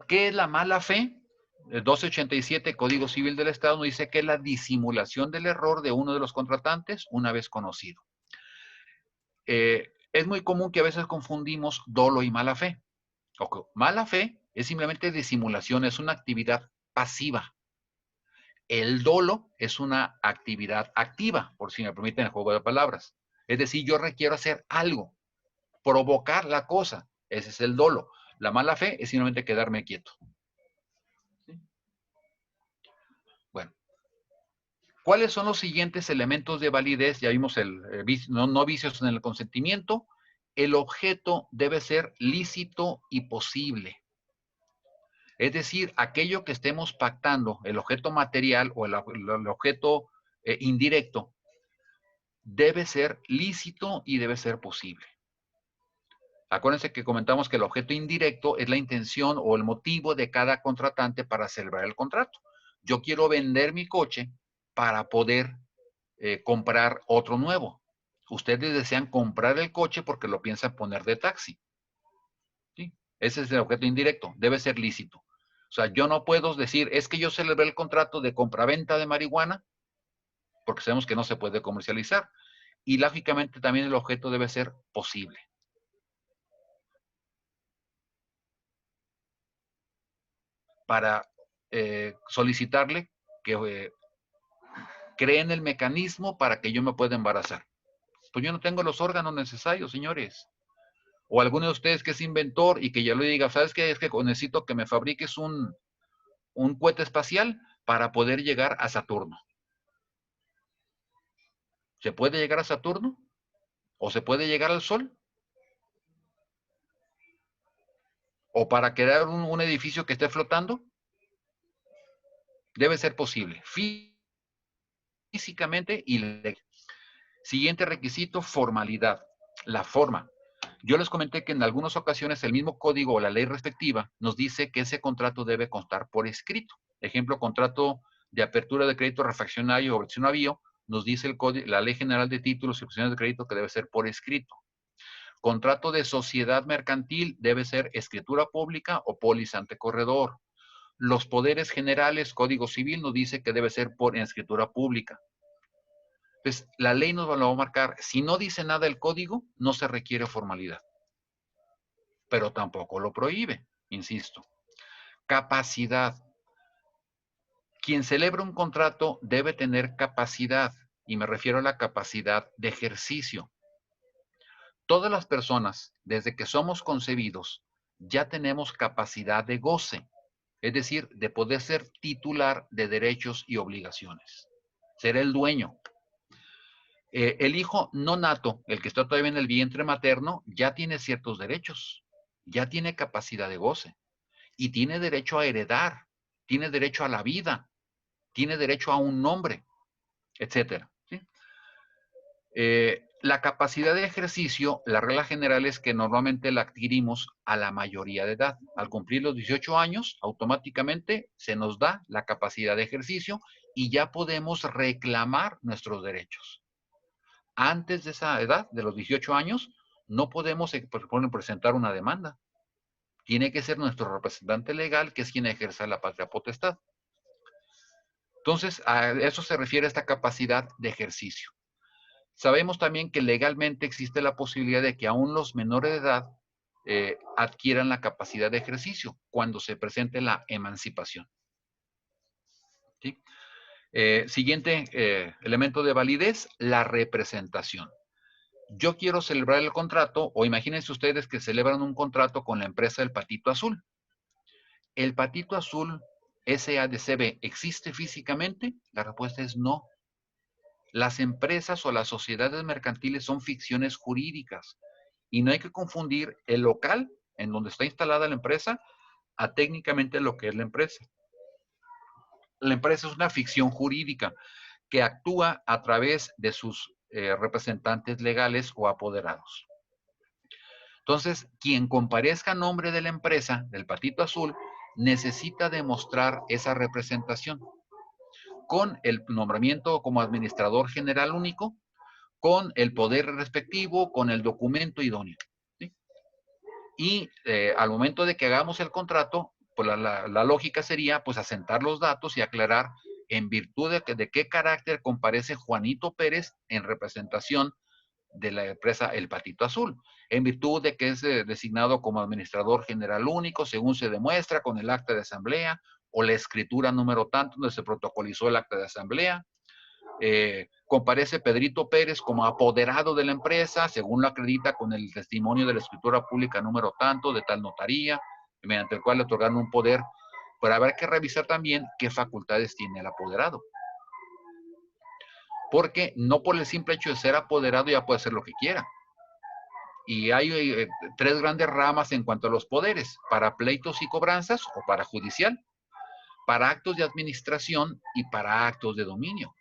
¿qué es la mala fe? El 1287 Código Civil del Estado nos dice que es la disimulación del error de uno de los contratantes una vez conocido. Es muy común que a veces confundimos dolo y mala fe. Mala fe es simplemente disimulación, es una actividad pasiva. El dolo es una actividad activa, por si me permiten el juego de palabras. Es decir, yo requiero hacer algo, provocar la cosa. Ese es el dolo. La mala fe es simplemente quedarme quieto. ¿Sí? Bueno, ¿cuáles son los siguientes elementos de validez? Ya vimos no vicios en el consentimiento. El objeto debe ser lícito y posible. Es decir, aquello que estemos pactando, el objeto material o el objeto indirecto, debe ser lícito y debe ser posible. Acuérdense que comentamos que el objeto indirecto es la intención o el motivo de cada contratante para celebrar el contrato. Yo quiero vender mi coche para poder comprar otro nuevo. Ustedes desean comprar el coche porque lo piensan poner de taxi. ¿Sí? Ese es el objeto indirecto, debe ser lícito. O sea, yo no puedo decir, es que yo celebré el contrato de compraventa de marihuana, porque sabemos que no se puede comercializar. Y lógicamente también el objeto debe ser posible. Para solicitarle que creen el mecanismo para que yo me pueda embarazar. Pues yo no tengo los órganos necesarios, señores. O alguno de ustedes que es inventor y que ya le diga, ¿sabes qué? Es que necesito que me fabriques un cohete espacial para poder llegar a Saturno. ¿Se puede llegar a Saturno? ¿O se puede llegar al Sol? ¿O para crear un edificio que esté flotando? Debe ser posible. Físicamente y legal. Siguiente requisito, formalidad. La forma. Yo les comenté que en algunas ocasiones el mismo código o la ley respectiva nos dice que ese contrato debe constar por escrito. Ejemplo, contrato de apertura de crédito refraccionario o versión avío, nos dice la Ley General de Títulos y Opciones de Crédito que debe ser por escrito. Contrato de sociedad mercantil debe ser escritura pública o póliza ante corredor. Los poderes generales, Código Civil, nos dice que debe ser en escritura pública. Entonces, la ley nos lo va a marcar. Si no dice nada el código, no se requiere formalidad. Pero tampoco lo prohíbe, insisto. Capacidad. Quien celebra un contrato debe tener capacidad, y me refiero a la capacidad de ejercicio. Todas las personas, desde que somos concebidos, ya tenemos capacidad de goce, es decir, de poder ser titular de derechos y obligaciones, ser el dueño. El hijo no nato, el que está todavía en el vientre materno, ya tiene ciertos derechos, ya tiene capacidad de goce y tiene derecho a heredar, tiene derecho a la vida, tiene derecho a un nombre, etcétera. ¿Sí? La capacidad de ejercicio, la regla general es que normalmente la adquirimos a la mayoría de edad. Al cumplir los 18 años, automáticamente se nos da la capacidad de ejercicio y ya podemos reclamar nuestros derechos. Antes de esa edad, de los 18 años, no podemos presentar una demanda. Tiene que ser nuestro representante legal, que es quien ejerza la patria potestad. Entonces, a eso se refiere esta capacidad de ejercicio. Sabemos también que legalmente existe la posibilidad de que aún los menores de edad adquieran la capacidad de ejercicio cuando se presente la emancipación. ¿Sí? Siguiente elemento de validez, la representación. Yo quiero celebrar el contrato, o imagínense ustedes que celebran un contrato con la empresa del Patito Azul. ¿El Patito Azul SADCB existe físicamente? La respuesta es no. Las empresas o las sociedades mercantiles son ficciones jurídicas y no hay que confundir el local en donde está instalada la empresa a técnicamente lo que es la empresa. La empresa es una ficción jurídica que actúa a través de sus representantes legales o apoderados. Entonces, quien comparezca a nombre de la empresa, del Patito Azul, necesita demostrar esa representación con el nombramiento como administrador general único, con el poder respectivo, con el documento idóneo. ¿Sí? Y al momento de que hagamos el contrato, pues la lógica sería pues asentar los datos y aclarar en virtud de qué carácter comparece Juanito Pérez en representación de la empresa El Patito Azul, en virtud de que es designado como administrador general único, según se demuestra con el acta de asamblea o la escritura número tanto donde se protocolizó el acta de asamblea. Comparece Pedrito Pérez como apoderado de la empresa, según lo acredita con el testimonio de la escritura pública número tanto de tal notaría, mediante el cual le otorgaron un poder, pero habrá que revisar también qué facultades tiene el apoderado. Porque no por el simple hecho de ser apoderado ya puede hacer lo que quiera. Y hay tres grandes ramas en cuanto a los poderes, para pleitos y cobranzas o para judicial, para actos de administración y para actos de dominio.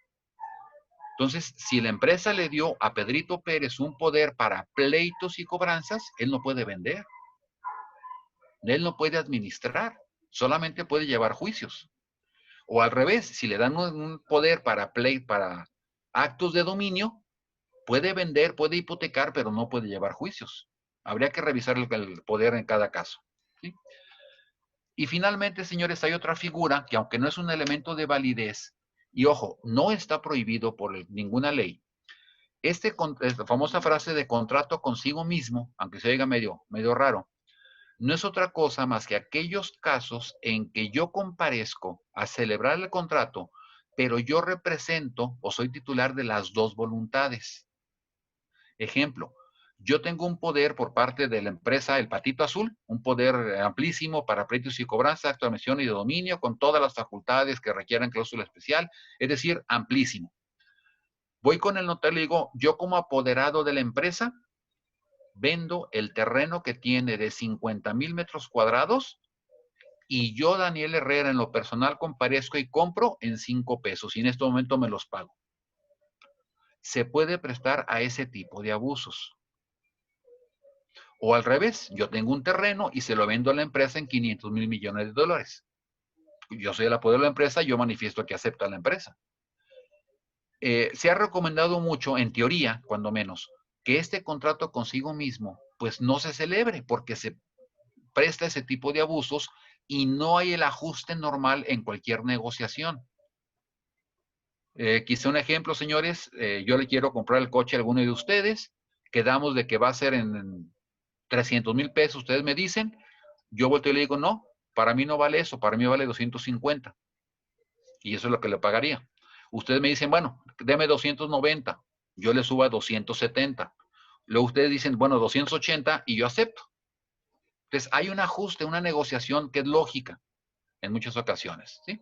Entonces, si la empresa le dio a Pedrito Pérez un poder para pleitos y cobranzas, él no puede vender. Él no puede administrar, solamente puede llevar juicios. O al revés, si le dan un poder para actos de dominio, puede vender, puede hipotecar, pero no puede llevar juicios. Habría que revisar el poder en cada caso. ¿Sí? Y finalmente, señores, hay otra figura que aunque no es un elemento de validez, y ojo, no está prohibido por ninguna ley, esta famosa frase de contrato consigo mismo, aunque se oiga medio raro, no es otra cosa más que aquellos casos en que yo comparezco a celebrar el contrato, pero yo represento o soy titular de las dos voluntades. Ejemplo, yo tengo un poder por parte de la empresa El Patito Azul, un poder amplísimo para pleitos y cobranza, acto de admisión y de dominio, con todas las facultades que requieran cláusula especial, es decir, amplísimo. Voy con el notario y le digo, yo como apoderado de la empresa, vendo el terreno que tiene de 50,000 metros cuadrados y yo, Daniel Herrera, en lo personal comparezco y compro en 5 pesos y en este momento me los pago. Se puede prestar a ese tipo de abusos. O al revés, yo tengo un terreno y se lo vendo a la empresa en 500,000 millones de dólares. Yo soy el apoderado de la empresa, yo manifiesto que acepta la empresa. Se ha recomendado mucho, en teoría, cuando menos, que este contrato consigo mismo, pues no se celebre porque se presta ese tipo de abusos y no hay el ajuste normal en cualquier negociación. Quizá un ejemplo, señores, yo le quiero comprar el coche a alguno de ustedes, quedamos de que va a ser en 300,000 pesos, ustedes me dicen, yo volteo y le digo, no, para mí no vale eso, para mí vale 250. Y eso es lo que le pagaría. Ustedes me dicen, bueno, deme 290, yo le subo a 270. Luego ustedes dicen, bueno, 280 y yo acepto. Entonces, hay un ajuste, una negociación que es lógica en muchas ocasiones, ¿sí?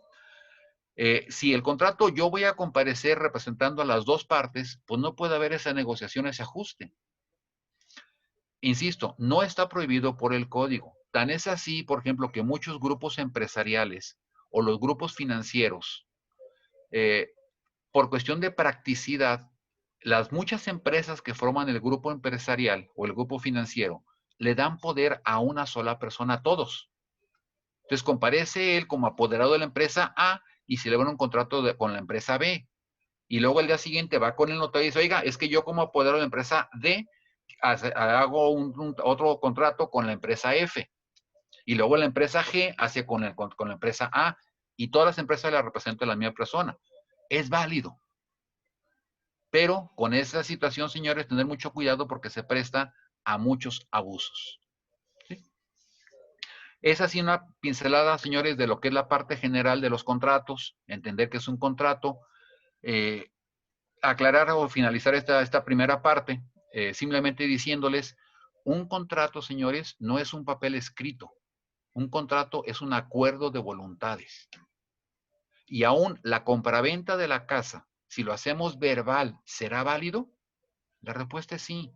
Si el contrato yo voy a comparecer representando a las dos partes, pues no puede haber esa negociación, ese ajuste. Insisto, no está prohibido por el código. Tan es así, por ejemplo, que muchos grupos empresariales o los grupos financieros, por cuestión de practicidad, las muchas empresas que forman el grupo empresarial o el grupo financiero le dan poder a una sola persona, a todos. Entonces comparece él como apoderado de la empresa A y celebra un contrato con la empresa B. Y luego el día siguiente va con el notario y dice, oiga, es que yo como apoderado de la empresa D hago otro contrato con la empresa F. Y luego la empresa G hace con la empresa A. Y todas las empresas las representan la misma persona. Es válido. Pero con esa situación, señores, tener mucho cuidado porque se presta a muchos abusos. Es así una pincelada, señores, de lo que es la parte general de los contratos, entender que es un contrato, aclarar o finalizar esta primera parte, simplemente diciéndoles, un contrato, señores, no es un papel escrito. Un contrato es un acuerdo de voluntades. Y aún la compraventa de la casa, si lo hacemos verbal, ¿será válido? La respuesta es sí.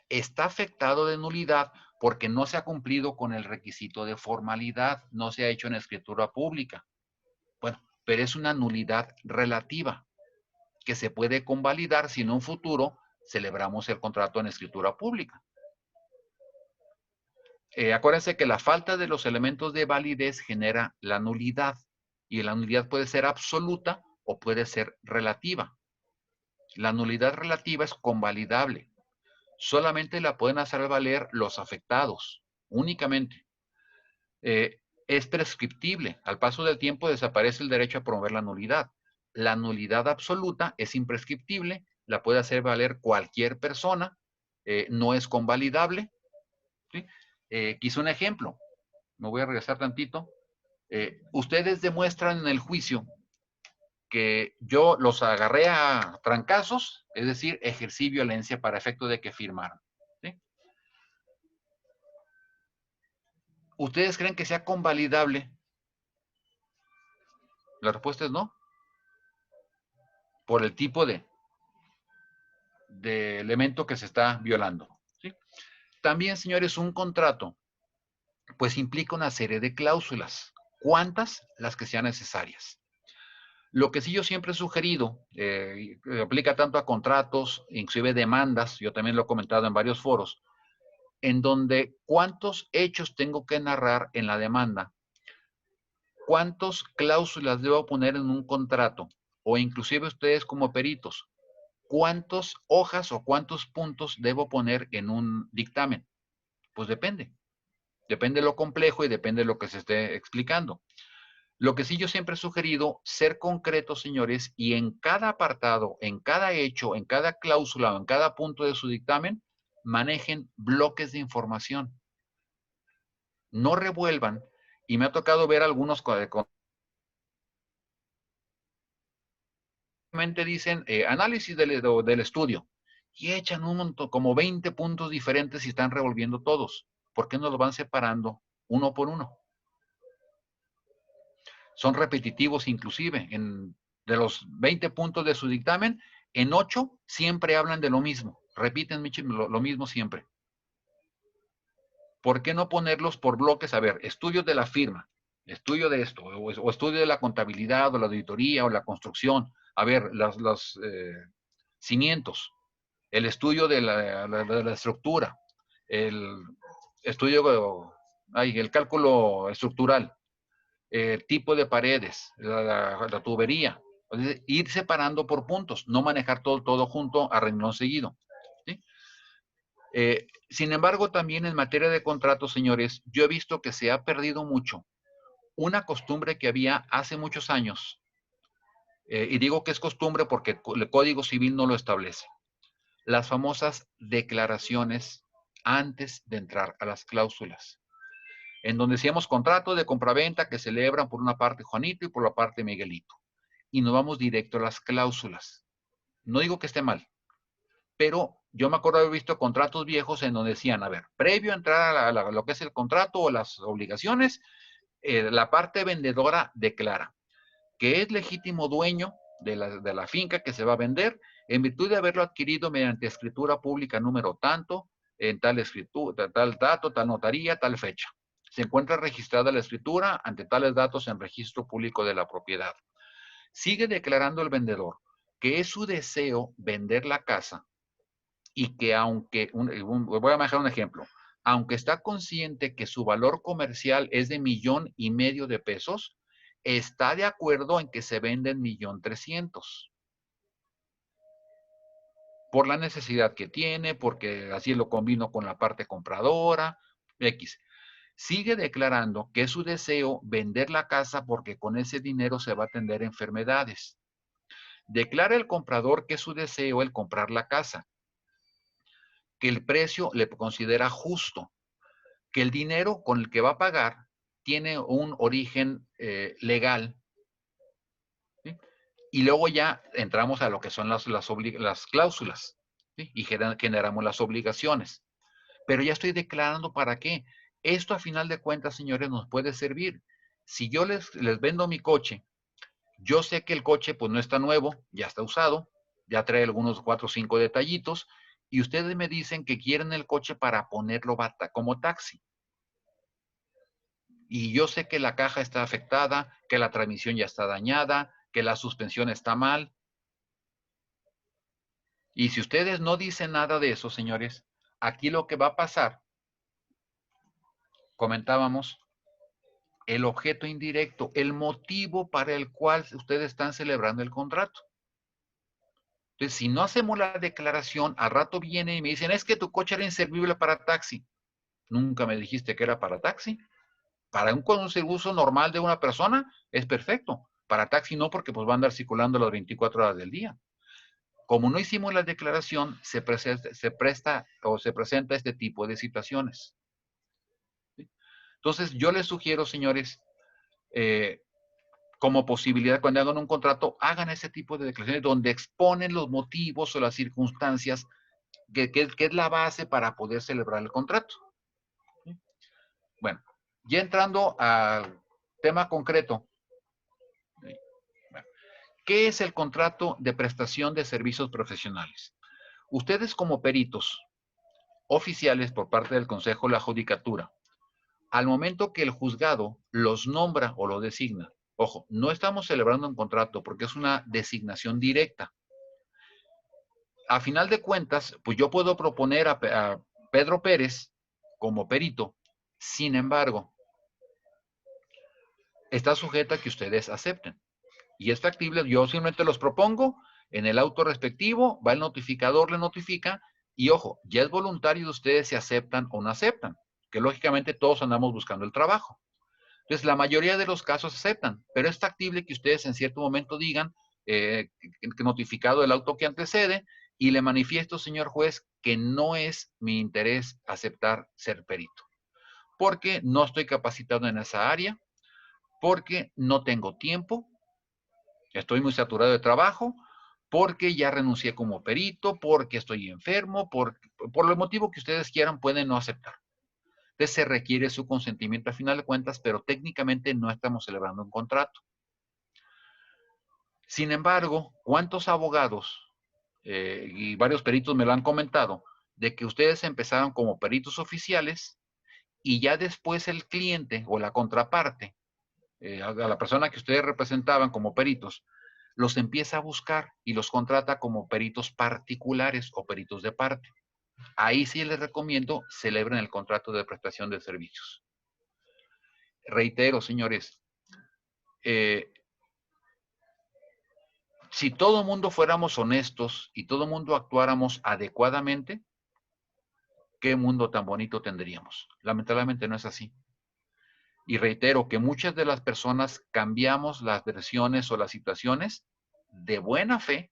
Está afectado de nulidad porque no se ha cumplido con el requisito de formalidad, no se ha hecho en escritura pública. Bueno, pero es una nulidad relativa que se puede convalidar si en un futuro celebramos el contrato en escritura pública. Acuérdense que la falta de los elementos de validez genera la nulidad y la nulidad puede ser absoluta o puede ser relativa. La nulidad relativa es convalidable. Solamente la pueden hacer valer los afectados, únicamente. Es prescriptible. Al paso del tiempo desaparece el derecho a promover la nulidad. La nulidad absoluta es imprescriptible, la puede hacer valer cualquier persona, no es convalidable. ¿Sí? Quise un ejemplo. Me voy a regresar tantito. Ustedes demuestran en el juicio que yo los agarré a trancazos, es decir, ejercí violencia para efecto de que firmaran. ¿Sí? ¿Ustedes creen que sea convalidable? La respuesta es no. Por el tipo de elemento que se está violando. ¿Sí? También, señores, un contrato, pues implica una serie de cláusulas. ¿Cuántas? Las que sean necesarias. Lo que sí yo siempre he sugerido, aplica tanto a contratos, inclusive demandas, yo también lo he comentado en varios foros, en donde cuántos hechos tengo que narrar en la demanda, cuántas cláusulas debo poner en un contrato, o inclusive ustedes como peritos, cuántas hojas o cuántos puntos debo poner en un dictamen. Pues depende. Depende de lo complejo y depende de lo que se esté explicando. Lo que sí yo siempre he sugerido, ser concretos, señores, y en cada apartado, en cada hecho, en cada cláusula o en cada punto de su dictamen, manejen bloques de información. No revuelvan, y me ha tocado ver algunos dicen análisis del estudio, y echan un montón, como 20 puntos diferentes y están revolviendo todos. ¿Por qué no los van separando uno por uno? Son repetitivos inclusive. De los 20 puntos de su dictamen, en 8 siempre hablan de lo mismo. Repiten lo mismo siempre. ¿Por qué no ponerlos por bloques? A ver, estudios de la firma, estudio de esto, o estudio de la contabilidad, o la auditoría, o la construcción. A ver, los cimientos, el estudio de la estructura, el estudio, el cálculo estructural, tipo de paredes, la tubería. Entonces, ir separando por puntos, no manejar todo junto a renglón seguido. ¿Sí? Sin embargo, también en materia de contratos, señores, yo he visto que se ha perdido mucho una costumbre que había hace muchos años, y digo que es costumbre porque el Código Civil no lo establece. Las famosas declaraciones antes de entrar a las cláusulas, en donde decíamos contrato de compraventa que celebran por una parte Juanito y por la parte Miguelito. Y nos vamos directo a las cláusulas. No digo que esté mal, pero yo me acuerdo haber visto contratos viejos en donde decían, a ver, previo a entrar a lo que es el contrato o las obligaciones, la parte vendedora declara que es legítimo dueño de la finca que se va a vender en virtud de haberlo adquirido mediante escritura pública número tanto, en tal escritura, tal dato, tal notaría, tal fecha. Se encuentra registrada la escritura ante tales datos en registro público de la propiedad. Sigue declarando el vendedor que es su deseo vender la casa y que aunque, voy a manejar un ejemplo, aunque está consciente que su valor comercial es de $1,500,000 de pesos, está de acuerdo en que se venden 1,300,000. Por la necesidad que tiene, porque así lo combino con la parte compradora, X. Sigue declarando que es su deseo vender la casa porque con ese dinero se va a atender enfermedades. Declara el comprador que es su deseo el comprar la casa, que el precio le considera justo, que el dinero con el que va a pagar tiene un origen legal. ¿Sí? Y luego ya entramos a lo que son las cláusulas, ¿sí? Y generamos las obligaciones. Pero ya estoy declarando para qué. Esto a final de cuentas, señores, nos puede servir. Si yo les vendo mi coche, yo sé que el coche pues no está nuevo, ya está usado, ya trae algunos 4 o 5 detallitos, y ustedes me dicen que quieren el coche para ponerlo como taxi. Y yo sé que la caja está afectada, que la transmisión ya está dañada, que la suspensión está mal. Y si ustedes no dicen nada de eso, señores, aquí lo que va a pasar, comentábamos, el objeto indirecto, el motivo para el cual ustedes están celebrando el contrato. Entonces, si no hacemos la declaración, al rato vienen y me dicen, es que tu coche era inservible para taxi. Nunca me dijiste que era para taxi. Para un uso normal de una persona es perfecto. Para taxi no, porque pues va a andar circulando las 24 horas del día. Como no hicimos la declaración, se presenta este tipo de situaciones. ¿Sí? Entonces, yo les sugiero, señores, como posibilidad, cuando hagan un contrato, hagan ese tipo de declaraciones donde exponen los motivos o las circunstancias que es la base para poder celebrar el contrato. ¿Sí? Bueno, ya entrando al tema concreto, ¿qué es el contrato de prestación de servicios profesionales? Ustedes como peritos oficiales por parte del Consejo de la Judicatura, al momento que el juzgado los nombra o lo designa, ojo, no estamos celebrando un contrato porque es una designación directa. A final de cuentas, pues yo puedo proponer a Pedro Pérez como perito, sin embargo, está sujeta a que ustedes acepten. Y es factible, yo simplemente los propongo, en el auto respectivo, va el notificador, le notifica, y ojo, ya es voluntario de ustedes si aceptan o no aceptan, que lógicamente todos andamos buscando el trabajo. Entonces, la mayoría de los casos aceptan, pero es factible que ustedes en cierto momento digan que notificado el auto que antecede y le manifiesto, señor juez, que no es mi interés aceptar ser perito, porque no estoy capacitado en esa área, porque no tengo tiempo, estoy muy saturado de trabajo, porque ya renuncié como perito, porque estoy enfermo, por el motivo que ustedes quieran, pueden no aceptar. Entonces se requiere su consentimiento a final de cuentas, pero técnicamente no estamos celebrando un contrato. Sin embargo, ¿cuántos abogados y varios peritos me lo han comentado de que ustedes empezaron como peritos oficiales y ya después el cliente o la contraparte, a la persona que ustedes representaban como peritos, los empieza a buscar y los contrata como peritos particulares o peritos de parte? Ahí sí les recomiendo celebren el contrato de prestación de servicios. Reitero, señores, si todo el mundo fuéramos honestos y todo el mundo actuáramos adecuadamente, ¿qué mundo tan bonito tendríamos? Lamentablemente no es así. Y reitero que muchas de las personas cambiamos las versiones o las situaciones de buena fe,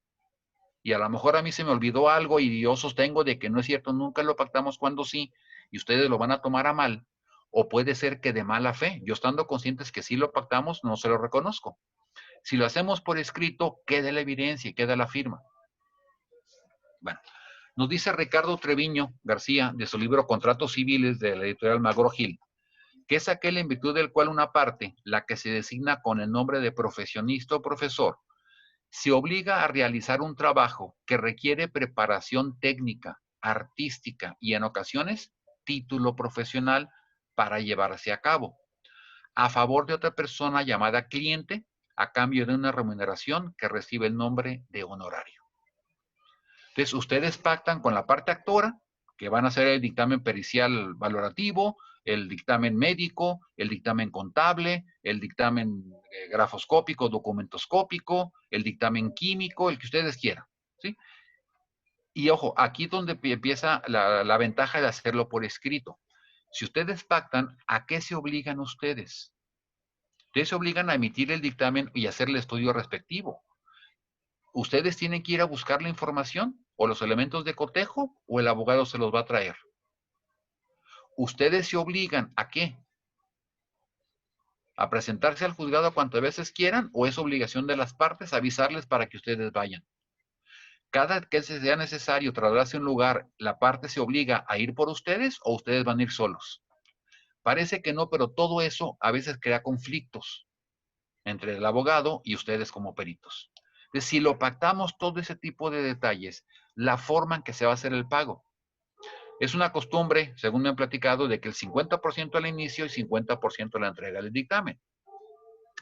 y a lo mejor a mí se me olvidó algo y yo sostengo de que no es cierto, nunca lo pactamos cuando sí, y ustedes lo van a tomar a mal, o puede ser que de mala fe, yo estando conscientes que sí lo pactamos, no se lo reconozco. Si lo hacemos por escrito, queda la evidencia y queda la firma. Bueno, nos dice Ricardo Treviño García, de su libro Contratos Civiles, de la editorial Magro-Gil, que es aquel en virtud del cual una parte, la que se designa con el nombre de profesionista o profesor, se obliga a realizar un trabajo que requiere preparación técnica, artística y en ocasiones título profesional para llevarse a cabo, a favor de otra persona llamada cliente, a cambio de una remuneración que recibe el nombre de honorario. Entonces, ustedes pactan con la parte actora, que van a hacer el dictamen pericial valorativo, el dictamen médico, el dictamen contable, el dictamen grafoscópico, documentoscópico, el dictamen químico, el que ustedes quieran, ¿sí? Y ojo, aquí es donde empieza la ventaja de hacerlo por escrito. Si ustedes pactan, ¿a qué se obligan ustedes? Ustedes se obligan a emitir el dictamen y hacer el estudio respectivo. Ustedes tienen que ir a buscar la información o los elementos de cotejo o el abogado se los va a traer. Ustedes se obligan ¿a qué? ¿A presentarse al juzgado cuantas veces quieran o es obligación de las partes avisarles para que ustedes vayan? Cada que sea necesario trasladarse a un lugar, ¿la parte se obliga a ir por ustedes o ustedes van a ir solos? Parece que no, pero todo eso a veces crea conflictos entre el abogado y ustedes como peritos. Entonces, si lo pactamos todo ese tipo de detalles, la forma en que se va a hacer el pago. Es una costumbre, según me han platicado, de que el 50% al inicio y 50% a la entrega del dictamen.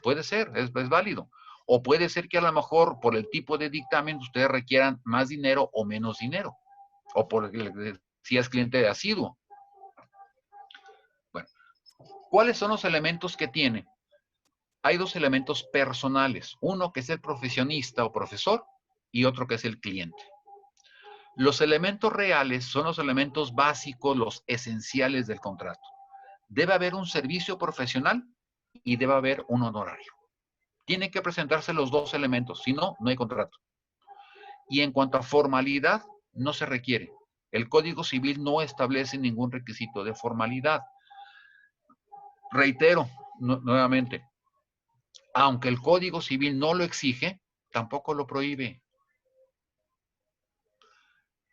Puede ser, es válido. O puede ser que a lo mejor por el tipo de dictamen ustedes requieran más dinero o menos dinero. O por si es cliente asiduo. Bueno, ¿cuáles son los elementos que tiene? Hay dos elementos personales. Uno que es el profesionista o profesor y otro que es el cliente. Los elementos reales son los elementos básicos, los esenciales del contrato. Debe haber un servicio profesional y debe haber un honorario. Tienen que presentarse los dos elementos, si no, no hay contrato. Y en cuanto a formalidad, no se requiere. El Código Civil no establece ningún requisito de formalidad. Reitero nuevamente, aunque el Código Civil no lo exige, tampoco lo prohíbe.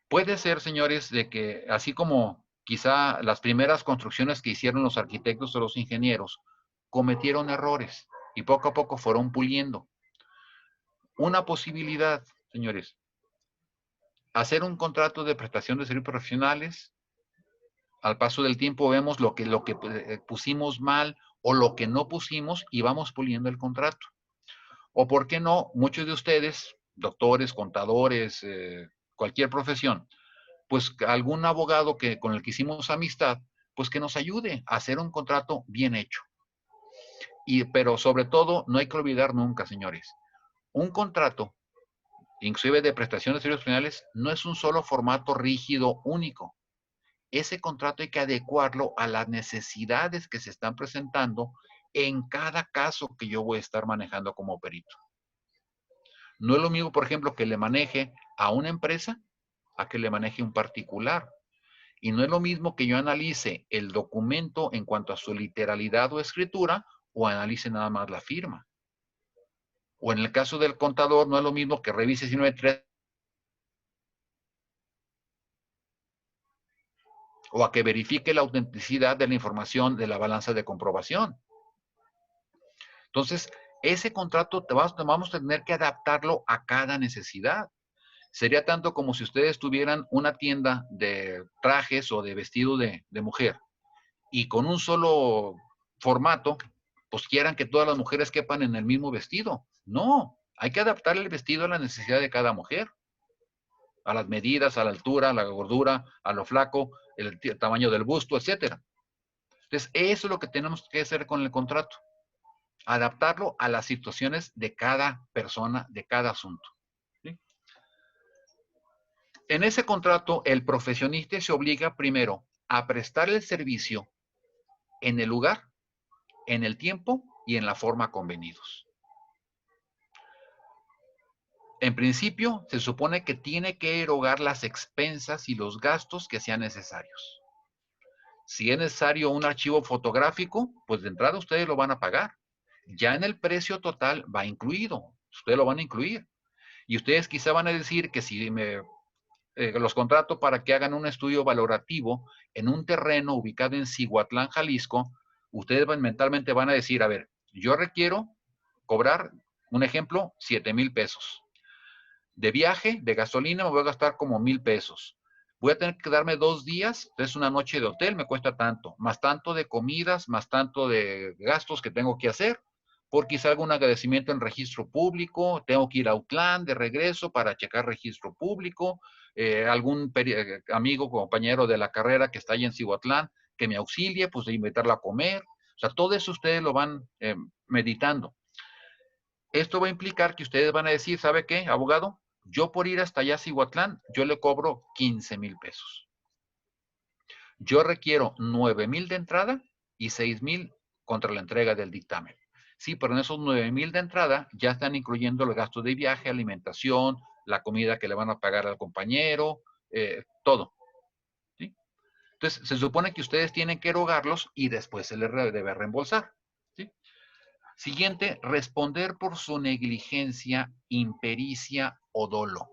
Puede ser, señores, de que así como quizá las primeras construcciones que hicieron los arquitectos o los ingenieros cometieron errores y poco a poco fueron puliendo. Una posibilidad, señores, hacer un contrato de prestación de servicios profesionales. Al paso del tiempo vemos lo que pusimos mal o lo que no pusimos y vamos puliendo el contrato. O por qué no, muchos de ustedes, doctores, contadores, cualquier profesión, pues algún abogado con el que hicimos amistad, pues que nos ayude a hacer un contrato bien hecho. Pero sobre todo, no hay que olvidar nunca, señores, un contrato, inclusive de prestación de servicios profesionales, no es un solo formato rígido único. Ese contrato hay que adecuarlo a las necesidades que se están presentando en cada caso que yo voy a estar manejando como perito. No es lo mismo, por ejemplo, que le maneje a una empresa a que le maneje un particular. Y no es lo mismo que yo analice el documento en cuanto a su literalidad o escritura o analice nada más la firma. O en el caso del contador, no es lo mismo que revise 193 o a que verifique la autenticidad de la información de la balanza de comprobación. Entonces, ese contrato vamos a tener que adaptarlo a cada necesidad. Sería tanto como si ustedes tuvieran una tienda de trajes o de vestido de mujer y con un solo formato, pues quieran que todas las mujeres quepan en el mismo vestido. No, hay que adaptar el vestido a la necesidad de cada mujer, a las medidas, a la altura, a la gordura, a lo flaco, el tamaño del busto, etcétera. Entonces, eso es lo que tenemos que hacer con el contrato. Adaptarlo a las situaciones de cada persona, de cada asunto. ¿Sí? En ese contrato, el profesionista se obliga primero a prestar el servicio en el lugar, en el tiempo y en la forma convenidos. En principio, se supone que tiene que erogar las expensas y los gastos que sean necesarios. Si es necesario un archivo fotográfico, pues de entrada ustedes lo van a pagar. Ya en el precio total va incluido. Ustedes lo van a incluir. Y ustedes quizá van a decir que si los contrato para que hagan un estudio valorativo en un terreno ubicado en Cihuatlán, Jalisco, ustedes mentalmente van a decir, a ver, yo requiero cobrar, un ejemplo, 7,000 pesos. De viaje, de gasolina, me voy a gastar como 1,000 pesos. Voy a tener que darme 2 días, entonces una noche de hotel me cuesta tanto, más tanto de comidas, más tanto de gastos que tengo que hacer, por quizá algún agradecimiento en registro público, tengo que ir a Autlán de regreso para checar registro público, algún amigo, compañero de la carrera que está allá en Cihuatlán, que me auxilie, pues de invitarlo a comer. O sea, todo eso ustedes lo van meditando. Esto va a implicar que ustedes van a decir, ¿sabe qué, abogado? Yo por ir hasta allá a Cihuatlán, yo le cobro 15,000 pesos. Yo requiero 9,000 de entrada y 6,000 contra la entrega del dictamen. Sí, pero en esos 9,000 de entrada ya están incluyendo el gasto de viaje, alimentación, la comida que le van a pagar al compañero, todo. ¿Sí? Entonces, se supone que ustedes tienen que erogarlos y después se les debe reembolsar. ¿Sí? Siguiente, responder por su negligencia, impericia o dolo.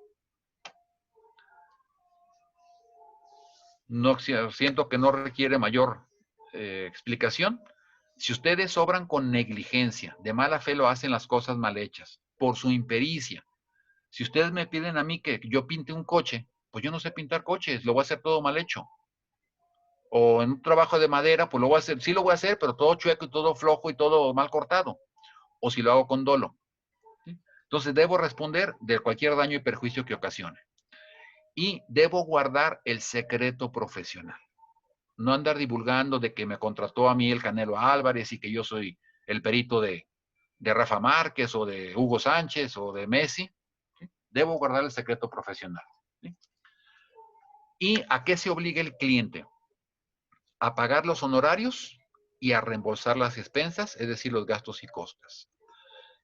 No, siento que no requiere mayor explicación. Si ustedes obran con negligencia, de mala fe lo hacen las cosas mal hechas, por su impericia. Si ustedes me piden a mí que yo pinte un coche, pues yo no sé pintar coches, lo voy a hacer todo mal hecho. O en un trabajo de madera, pues lo voy a hacer, sí lo voy a hacer, pero todo chueco y todo flojo y todo mal cortado. O si lo hago con dolo. ¿Sí? Entonces debo responder de cualquier daño y perjuicio que ocasione. Y debo guardar el secreto profesional. No andar divulgando de que me contrató a mí el Canelo Álvarez y que yo soy el perito de Rafa Márquez o de Hugo Sánchez o de Messi. ¿Sí? Debo guardar el secreto profesional. ¿Sí? ¿Y a qué se obliga el cliente? A pagar los honorarios y a reembolsar las expensas, es decir, los gastos y costas.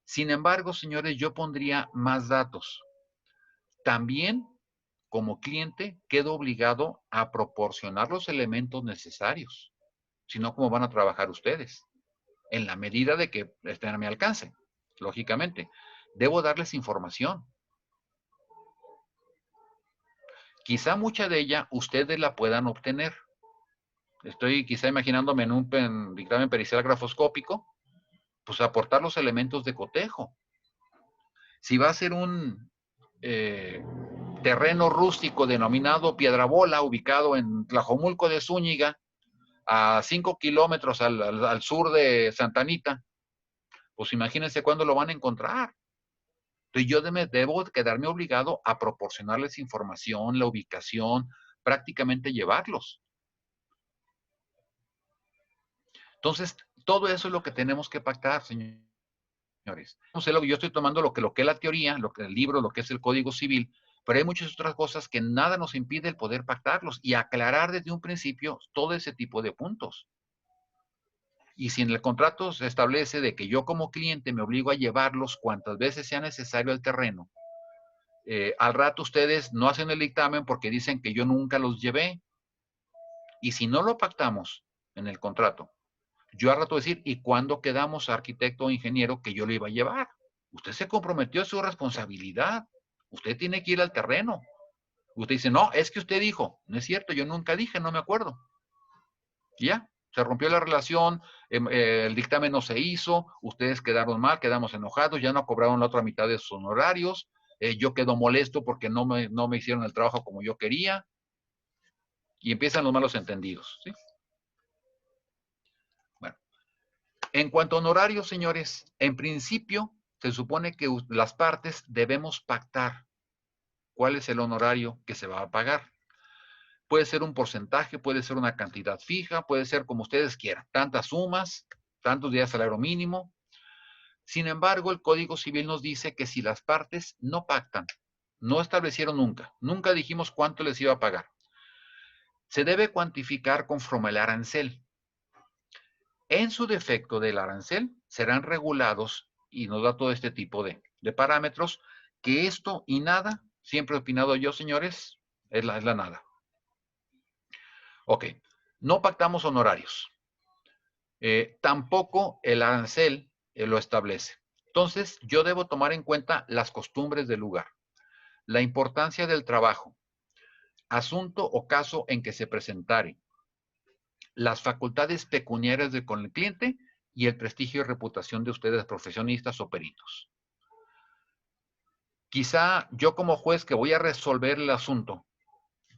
Sin embargo, señores, yo pondría más datos. También, como cliente, quedo obligado a proporcionar los elementos necesarios. Si no, ¿cómo van a trabajar ustedes? En la medida de que estén a mi alcance, lógicamente. Debo darles información. Quizá mucha de ella ustedes la puedan obtener. Estoy quizá imaginándome en un dictamen pericial grafoscópico, pues aportar los elementos de cotejo. Si va a ser un terreno rústico denominado Piedrabola, ubicado en Tlajomulco de Zúñiga, a 5 kilómetros al sur de Santa Anita, pues imagínense cuándo lo van a encontrar. Entonces yo debo quedarme obligado a proporcionarles información, la ubicación, prácticamente llevarlos. Entonces, todo eso es lo que tenemos que pactar, señores. Yo estoy tomando lo que es la teoría, lo que el libro, lo que es el Código Civil, pero hay muchas otras cosas que nada nos impide el poder pactarlos y aclarar desde un principio todo ese tipo de puntos. Y si en el contrato se establece de que yo como cliente me obligo a llevarlos cuantas veces sea necesario al terreno, al rato ustedes no hacen el dictamen porque dicen que yo nunca los llevé. Y si no lo pactamos en el contrato, yo al rato decir, ¿y cuándo quedamos, arquitecto o ingeniero, que yo lo iba a llevar? Usted se comprometió a su responsabilidad. Usted tiene que ir al terreno. Usted dice, no, es que usted dijo. No es cierto, yo nunca dije, no me acuerdo. Ya, se rompió la relación, el dictamen no se hizo, ustedes quedaron mal, quedamos enojados, ya no cobraron la otra mitad de sus honorarios, yo quedo molesto porque no me hicieron el trabajo como yo quería, y empiezan los malos entendidos. ¿Sí? Bueno, en cuanto a honorarios, señores, en principio se supone que las partes debemos pactar cuál es el honorario que se va a pagar. Puede ser un porcentaje, puede ser una cantidad fija, puede ser como ustedes quieran, tantas sumas, tantos días de salario mínimo. Sin embargo, el Código Civil nos dice que si las partes no pactan, no establecieron nunca dijimos cuánto les iba a pagar, se debe cuantificar conforme al arancel. En su defecto del arancel, serán regulados, y nos da todo este tipo de parámetros, que esto y nada, siempre he opinado yo, señores, es la nada. Ok, no pactamos honorarios. Tampoco el arancel lo establece. Entonces, yo debo tomar en cuenta las costumbres del lugar, la importancia del trabajo, asunto o caso en que se presentare, las facultades pecuniarias con el cliente y el prestigio y reputación de ustedes profesionistas o peritos. Quizá yo como juez que voy a resolver el asunto,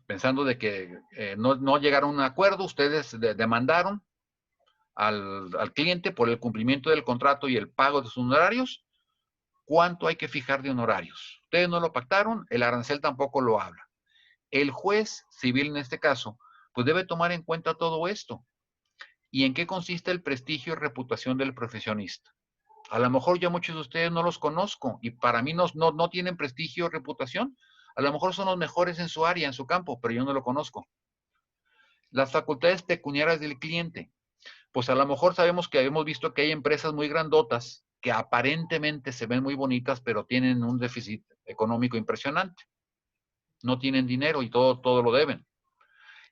pensando de que no llegaron a un acuerdo, ustedes demandaron al cliente por el cumplimiento del contrato y el pago de sus honorarios, ¿cuánto hay que fijar de honorarios? Ustedes no lo pactaron, el arancel tampoco lo habla. El juez civil en este caso, pues debe tomar en cuenta todo esto. ¿Y en qué consiste el prestigio y reputación del profesionista? A lo mejor yo muchos de ustedes no los conozco y para mí no tienen prestigio o reputación. A lo mejor son los mejores en su área, en su campo, pero yo no lo conozco. Las facultades pecuniarias del cliente. Pues a lo mejor sabemos que hemos visto que hay empresas muy grandotas que aparentemente se ven muy bonitas, pero tienen un déficit económico impresionante. No tienen dinero y todo lo deben.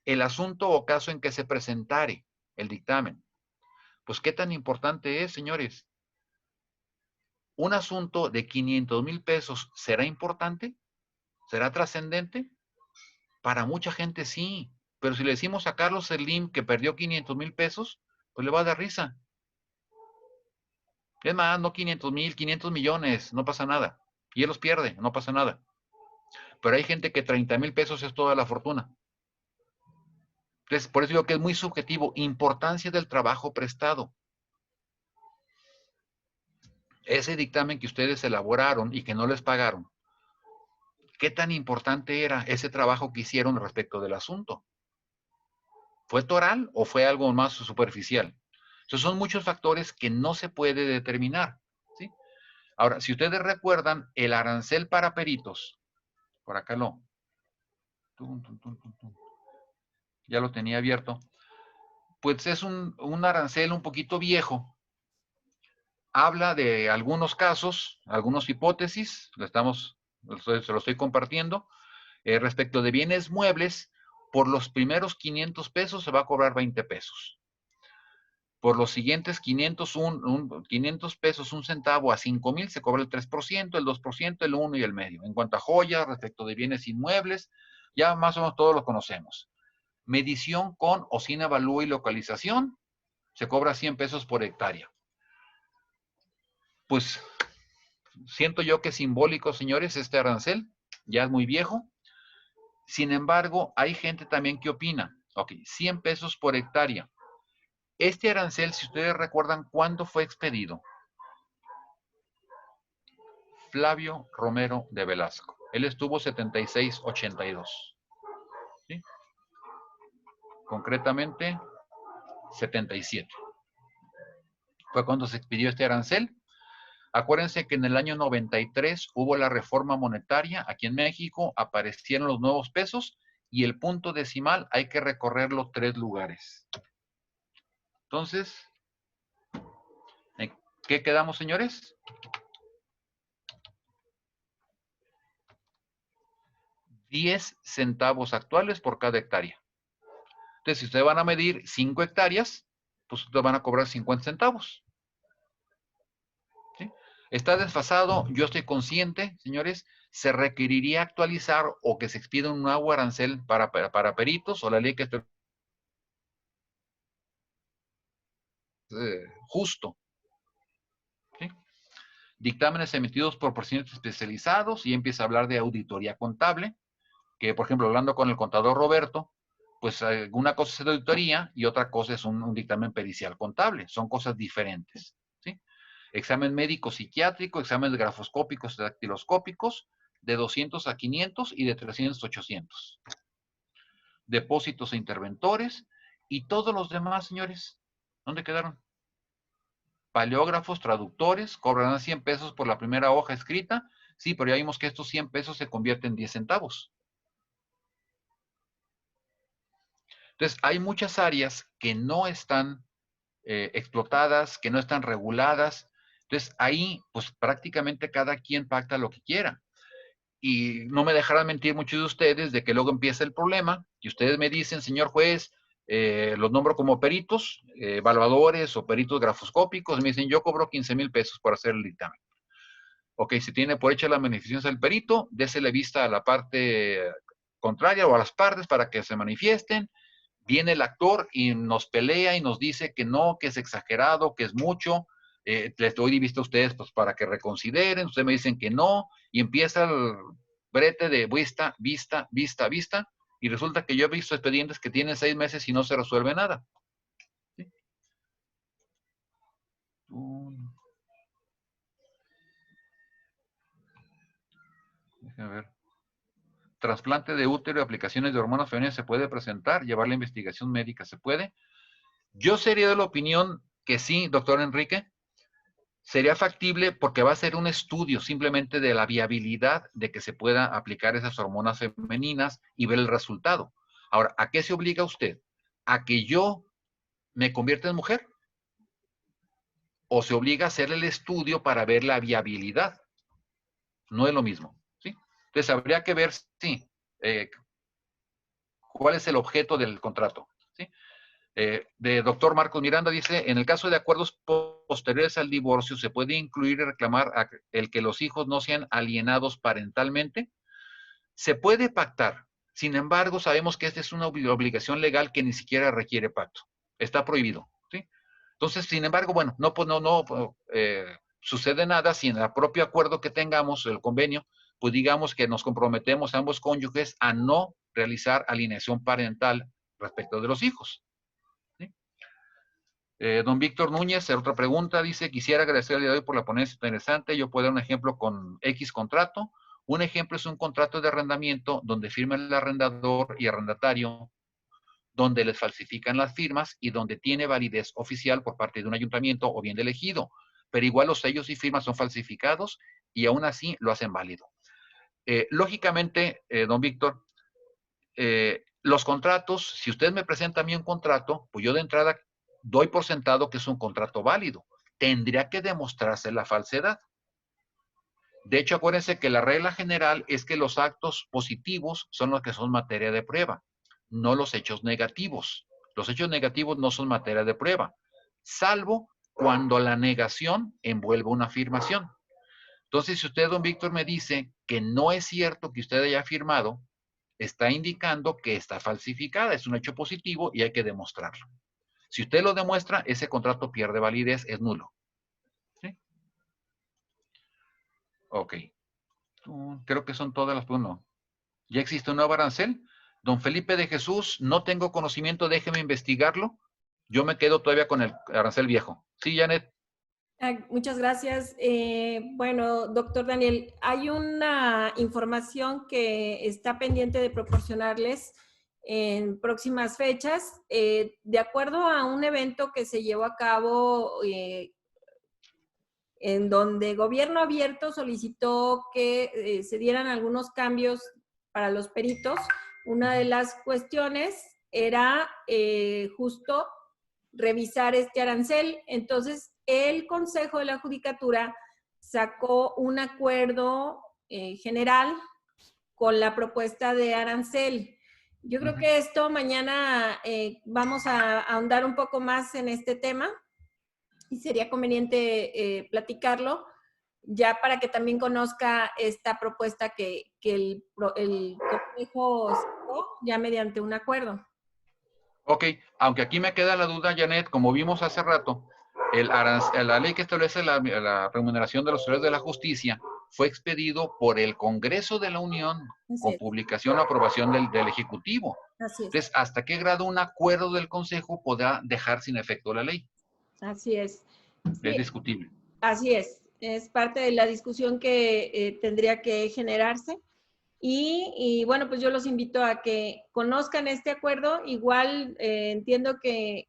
el asunto o caso en que se presentare el dictamen. Pues, ¿qué tan importante es, señores? ¿Un asunto de 500,000 pesos será importante? ¿Será trascendente? Para mucha gente sí, pero si le decimos a Carlos Slim que perdió 500,000 pesos, pues le va a dar risa. Es más, no 500,000, 500 millones, no pasa nada. Y él los pierde, no pasa nada. Pero hay gente que 30,000 pesos es toda la fortuna. Entonces, por eso digo que es muy subjetivo. Importancia del trabajo prestado. Ese dictamen que ustedes elaboraron y que no les pagaron, ¿qué tan importante era ese trabajo que hicieron respecto del asunto? ¿Fue toral o fue algo más superficial? Entonces, son muchos factores que no se puede determinar, ¿sí? Ahora, si ustedes recuerdan, el arancel para peritos, por acá ya lo tenía abierto, pues es un arancel un poquito viejo. Habla de algunos casos, algunas hipótesis, se lo estoy compartiendo, respecto de bienes muebles. Por los primeros 500 pesos se va a cobrar 20 pesos. Por los siguientes 500 pesos, un centavo a 5,000 se cobra el 3%, el 2%, el 1 y el medio. En cuanto a joyas, respecto de bienes inmuebles, ya más o menos todos lo conocemos. Medición con o sin avalúo y localización, se cobra 100 pesos por hectárea. Pues siento yo que es simbólico, señores, este arancel, ya es muy viejo. Sin embargo, hay gente también que opina, ok, 100 pesos por hectárea. Este arancel, si ustedes recuerdan, ¿cuándo fue expedido? Flavio Romero de Velasco. Él estuvo 76-82. ¿Sí? Concretamente, 77. Fue cuando se expidió este arancel. Acuérdense que en el año 93 hubo la reforma monetaria aquí en México, aparecieron los nuevos pesos y el punto decimal hay que recorrerlo 3 lugares. Entonces, ¿en qué quedamos, señores? 10 centavos actuales por cada hectárea. Entonces, si ustedes van a medir 5 hectáreas, pues ustedes van a cobrar 50 centavos. ¿Sí? Está desfasado, yo estoy consciente, señores, se requeriría actualizar o que se expida un nuevo arancel para peritos o la ley que esté justo. ¿Sí? Dictámenes emitidos por procedimientos especializados y empieza a hablar de auditoría contable, que por ejemplo, hablando con el contador Roberto, pues una cosa es auditoría y otra cosa es un dictamen pericial contable. Son cosas diferentes. ¿Sí? Examen médico psiquiátrico, exámenes grafoscópicos y dactiloscópicos, de 200 a 500 y de 300 a 800. Depósitos e interventores y todos los demás, señores. ¿Dónde quedaron? Paleógrafos, traductores, cobrarán 100 pesos por la primera hoja escrita. Sí, pero ya vimos que estos 100 pesos se convierten en 10 centavos. Entonces, hay muchas áreas que no están explotadas, que no están reguladas. Entonces, ahí, pues prácticamente cada quien pacta lo que quiera. Y no me dejarán mentir muchos de ustedes de que luego empieza el problema y ustedes me dicen, señor juez, los nombro como peritos, evaluadores o peritos grafoscópicos, me dicen, yo cobro 15,000 pesos por hacer el dictamen. Ok, si tiene por hecha la manifestación del perito, désele vista a la parte contraria o a las partes para que se manifiesten. Viene el actor y nos pelea y nos dice que no, que es exagerado, que es mucho. Les doy vista a ustedes pues, para que reconsideren. Ustedes me dicen que no y empieza el brete de vista, vista, vista, vista. Y resulta que yo he visto expedientes que tienen 6 meses y no se resuelve nada. ¿Sí? Déjame ver. Trasplante de útero y aplicaciones de hormonas femeninas se puede presentar, llevar la investigación médica se puede. Yo sería de la opinión que sí, doctor Enrique, sería factible porque va a ser un estudio simplemente de la viabilidad de que se pueda aplicar esas hormonas femeninas y ver el resultado. Ahora, ¿a qué se obliga usted? ¿A que yo me convierta en mujer? ¿O se obliga a hacer el estudio para ver la viabilidad? No es lo mismo, ¿sí? Entonces, habría que ver, sí, cuál es el objeto del contrato, ¿sí? De doctor Marcos Miranda dice, en el caso de acuerdos posteriores al divorcio, ¿se puede incluir y reclamar el que los hijos no sean alienados parentalmente? Se puede pactar. Sin embargo, sabemos que esta es una obligación legal que ni siquiera requiere pacto. Está prohibido, ¿sí? Entonces, sin embargo, bueno, no sucede nada si en el propio acuerdo que tengamos, el convenio, pues digamos que nos comprometemos a ambos cónyuges a no realizar alienación parental respecto de los hijos. ¿Sí? Don Víctor Núñez, otra pregunta, dice, quisiera agradecer el día de hoy por la ponencia interesante. Yo puedo dar un ejemplo con X contrato. Un ejemplo es un contrato de arrendamiento donde firma el arrendador y arrendatario, donde les falsifican las firmas y donde tiene validez oficial por parte de un ayuntamiento o bien de elegido. Pero igual los sellos y firmas son falsificados y aún así lo hacen válido. Lógicamente, don Víctor, los contratos, si usted me presenta a mí un contrato, pues yo de entrada doy por sentado que es un contrato válido. Tendría que demostrarse la falsedad. De hecho, acuérdense que la regla general es que los actos positivos son los que son materia de prueba, no los hechos negativos. Los hechos negativos no son materia de prueba, salvo cuando la negación envuelve una afirmación. Entonces, si usted, don Víctor, me dice que no es cierto que usted haya firmado, está indicando que está falsificada, es un hecho positivo y hay que demostrarlo. Si usted lo demuestra, ese contrato pierde validez, es nulo. ¿Sí? Ok. Creo que son todas las preguntas. ¿Ya existe un nuevo arancel? Don Felipe de Jesús, no tengo conocimiento, déjeme investigarlo. Yo me quedo todavía con el arancel viejo. Sí, Janet. Muchas gracias. Bueno, doctor Daniel, hay una información que está pendiente de proporcionarles en próximas fechas. De acuerdo a un evento que se llevó a cabo en donde Gobierno Abierto solicitó que se dieran algunos cambios para los peritos, una de las cuestiones era justo revisar este arancel. Entonces, el Consejo de la Judicatura sacó un acuerdo general con la propuesta de arancel. Yo creo que esto mañana vamos a ahondar un poco más en este tema y sería conveniente platicarlo ya para que también conozca esta propuesta que el Consejo sacó ya mediante un acuerdo. Ok, aunque aquí me queda la duda, Janet, como vimos hace rato, la ley que establece la remuneración de los servidores de la justicia fue expedido por el Congreso de la Unión con publicación o aprobación del Ejecutivo. Así es. Entonces, ¿hasta qué grado un acuerdo del Consejo podrá dejar sin efecto la ley? Así es. Es discutible. Así es parte de la discusión que tendría que generarse. Y bueno, pues yo los invito a que conozcan este acuerdo. Igual entiendo que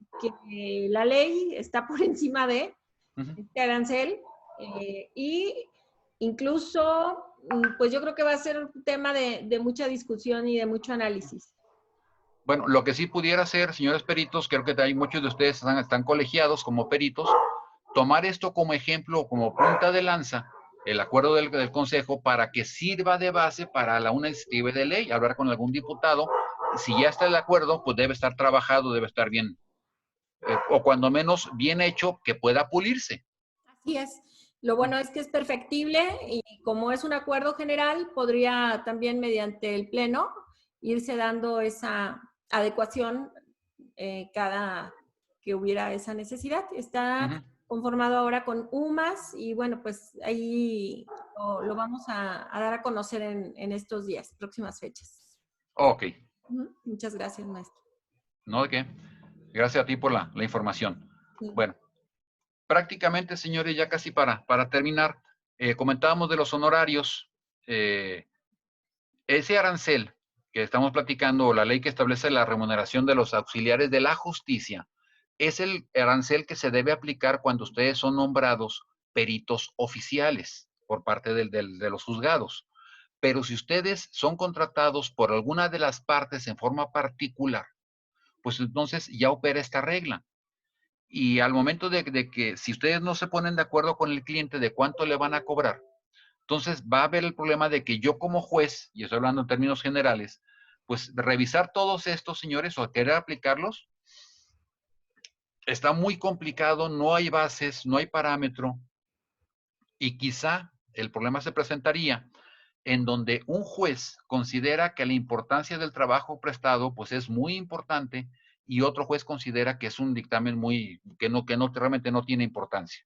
la ley está por encima de este arancel y incluso, pues yo creo que va a ser un tema de mucha discusión y de mucho análisis. Bueno, lo que sí pudiera ser, señores peritos, creo que hay muchos de ustedes están colegiados como peritos, tomar esto como ejemplo, como punta de lanza, el acuerdo del Consejo, para que sirva de base para una iniciativa de ley, hablar con algún diputado. Si ya está el acuerdo, pues debe estar trabajado, debe estar bien, o cuando menos bien hecho, que pueda pulirse. Así es. Lo bueno es que es perfectible y como es un acuerdo general, podría también mediante el Pleno irse dando esa adecuación cada que hubiera esa necesidad. Está conformado ahora con UMAS y bueno, pues ahí lo vamos a dar a conocer en estos días, próximas fechas. Ok. Muchas gracias, maestro. No, ¿de qué? Gracias a ti por la información. Sí. Bueno, prácticamente, señores, ya casi para terminar, comentábamos de los honorarios. Ese arancel que estamos platicando, la ley que establece la remuneración de los auxiliares de la justicia, es el arancel que se debe aplicar cuando ustedes son nombrados peritos oficiales por parte de los juzgados. Pero si ustedes son contratados por alguna de las partes en forma particular, pues entonces ya opera esta regla. Y al momento de que si ustedes no se ponen de acuerdo con el cliente de cuánto le van a cobrar, entonces va a haber el problema de que yo como juez, y estoy hablando en términos generales, pues revisar todos estos, señores, o querer aplicarlos, está muy complicado, no hay bases, no hay parámetro, y quizá el problema se presentaría en donde un juez considera que la importancia del trabajo prestado pues es muy importante y otro juez considera que es un dictamen que realmente no tiene importancia.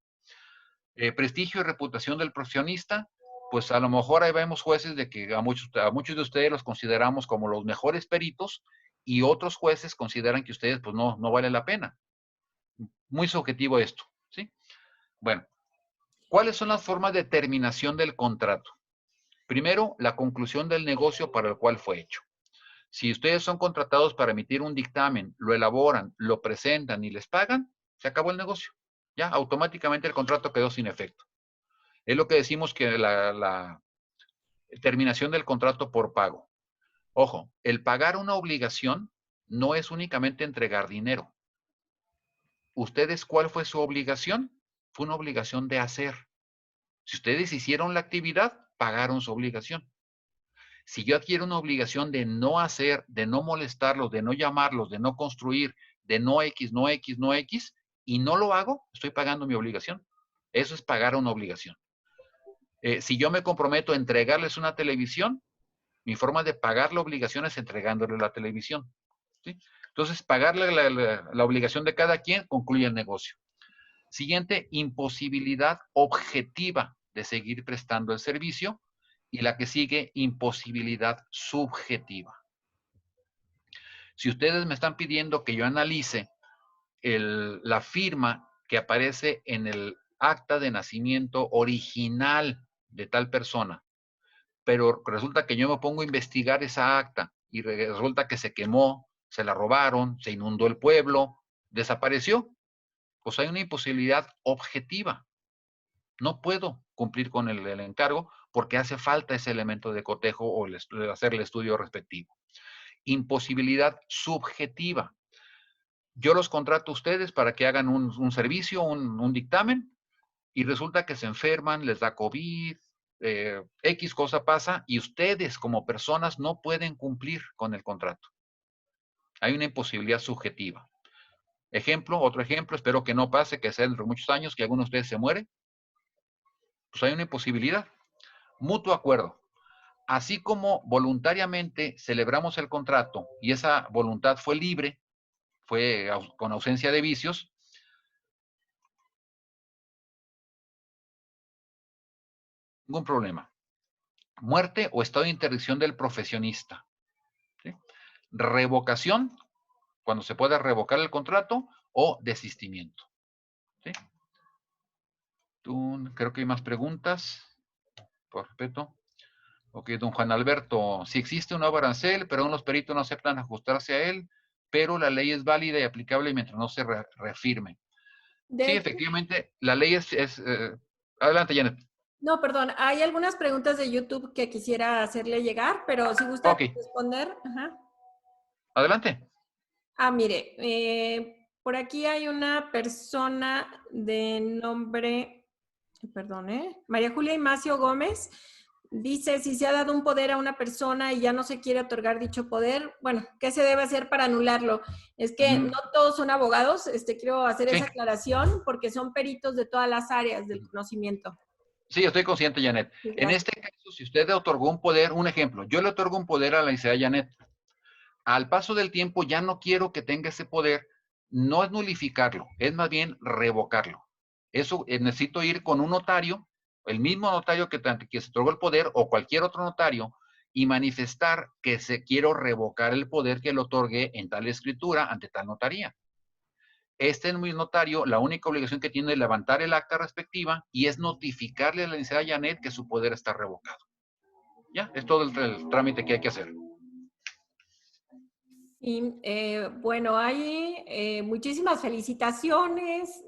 Prestigio y reputación del profesionista, pues a lo mejor ahí vemos jueces de que a muchos de ustedes los consideramos como los mejores peritos y otros jueces consideran que ustedes pues no vale la pena. Muy subjetivo esto, ¿sí? Bueno, ¿cuáles son las formas de terminación del contrato? Primero, la conclusión del negocio para el cual fue hecho. Si ustedes son contratados para emitir un dictamen, lo elaboran, lo presentan y les pagan, se acabó el negocio. Ya, automáticamente el contrato quedó sin efecto. Es lo que decimos que la terminación del contrato por pago. Ojo, el pagar una obligación no es únicamente entregar dinero. ¿Ustedes cuál fue su obligación? Fue una obligación de hacer. Si ustedes hicieron la actividad, pagaron su obligación. Si yo adquiero una obligación de no hacer, de no molestarlos, de no llamarlos, de no construir, de no X, y no lo hago, estoy pagando mi obligación. Eso es pagar una obligación. Si yo me comprometo a entregarles una televisión, mi forma de pagar la obligación es entregándole la televisión, ¿sí? Entonces, pagarle la obligación de cada quien concluye el negocio. Siguiente, imposibilidad objetiva de seguir prestando el servicio. Y la que sigue, imposibilidad subjetiva. Si ustedes me están pidiendo que yo analice la firma que aparece en el acta de nacimiento original de tal persona, pero resulta que yo me pongo a investigar esa acta y resulta que se quemó, se la robaron, se inundó el pueblo, desapareció, pues hay una imposibilidad objetiva. No puedo cumplir con el encargo porque hace falta ese elemento de cotejo o hacer el estudio respectivo. Imposibilidad subjetiva. Yo los contrato a ustedes para que hagan un servicio, un dictamen, y resulta que se enferman, les da COVID, X cosa pasa, y ustedes como personas no pueden cumplir con el contrato. Hay una imposibilidad subjetiva. Otro ejemplo, espero que no pase, que sea dentro de muchos años, que alguno de ustedes se muere. Pues hay una imposibilidad. Mutuo acuerdo. Así como voluntariamente celebramos el contrato y esa voluntad fue libre, fue con ausencia de vicios, ningún problema. Muerte o estado de interdicción del profesionista. ¿Sí? Revocación, cuando se pueda revocar el contrato, o desistimiento. ¿Sí? Creo que hay más preguntas. Por respeto. Ok, don Juan Alberto, si existe un nuevo arancel, pero aún los peritos no aceptan ajustarse a él, pero la ley es válida y aplicable mientras no se reafirme. Sí, efectivamente, la ley es adelante, Janet. No, perdón, hay algunas preguntas de YouTube que quisiera hacerle llegar, pero si gusta responder. Ajá. Adelante. Mire, por aquí hay una persona de nombre, María Julia Imacio Gómez. Dice, si se ha dado un poder a una persona y ya no se quiere otorgar dicho poder, bueno, ¿qué se debe hacer para anularlo? Es que no todos son abogados, quiero hacer esa aclaración porque son peritos de todas las áreas del conocimiento. Sí, estoy consciente, Janet. Sí, en este caso, si usted le otorgó un poder, un ejemplo, yo le otorgo un poder a la licenciada Janet. Al paso del tiempo ya no quiero que tenga ese poder, no es nulificarlo, es más bien revocarlo. Eso necesito ir con un notario, el mismo notario que se otorgó el poder o cualquier otro notario y manifestar que quiero revocar el poder que le otorgué en tal escritura ante tal notaría. Este notario, la única obligación que tiene es levantar el acta respectiva y es notificarle a la licenciada Janet que su poder está revocado. Ya, es todo el trámite que hay que hacer. Y bueno, hay muchísimas felicitaciones,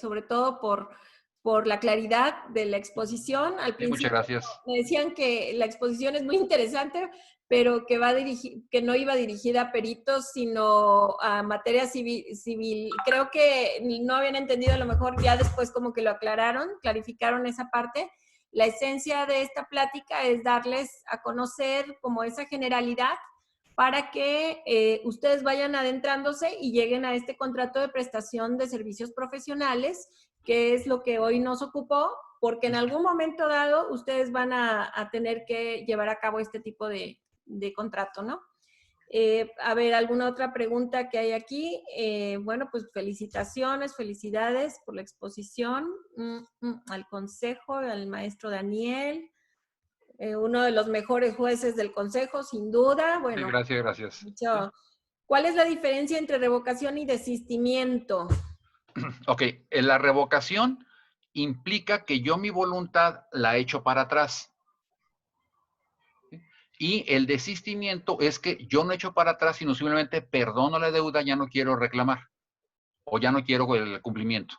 sobre todo por la claridad de la exposición. Al principio muchas gracias. Me decían que la exposición es muy interesante, pero que no iba dirigida a peritos, sino a materia civil. Creo que no habían entendido, a lo mejor ya después como que lo aclararon, clarificaron esa parte. La esencia de esta plática es darles a conocer como esa generalidad para que ustedes vayan adentrándose y lleguen a este contrato de prestación de servicios profesionales, que es lo que hoy nos ocupó, porque en algún momento dado ustedes van a tener que llevar a cabo este tipo de contrato, ¿no? A ver, ¿alguna otra pregunta que hay aquí? Bueno, pues felicitaciones, felicidades por la exposición al consejo, al maestro Daniel, uno de los mejores jueces del consejo, sin duda. Bueno, Sí, gracias, gracias. mucho. ¿Cuál es la diferencia entre revocación y desistimiento? Ok, la revocación implica que yo mi voluntad la echo para atrás. Y el desistimiento es que yo no echo para atrás, sino simplemente perdono la deuda, ya no quiero reclamar o ya no quiero el cumplimiento.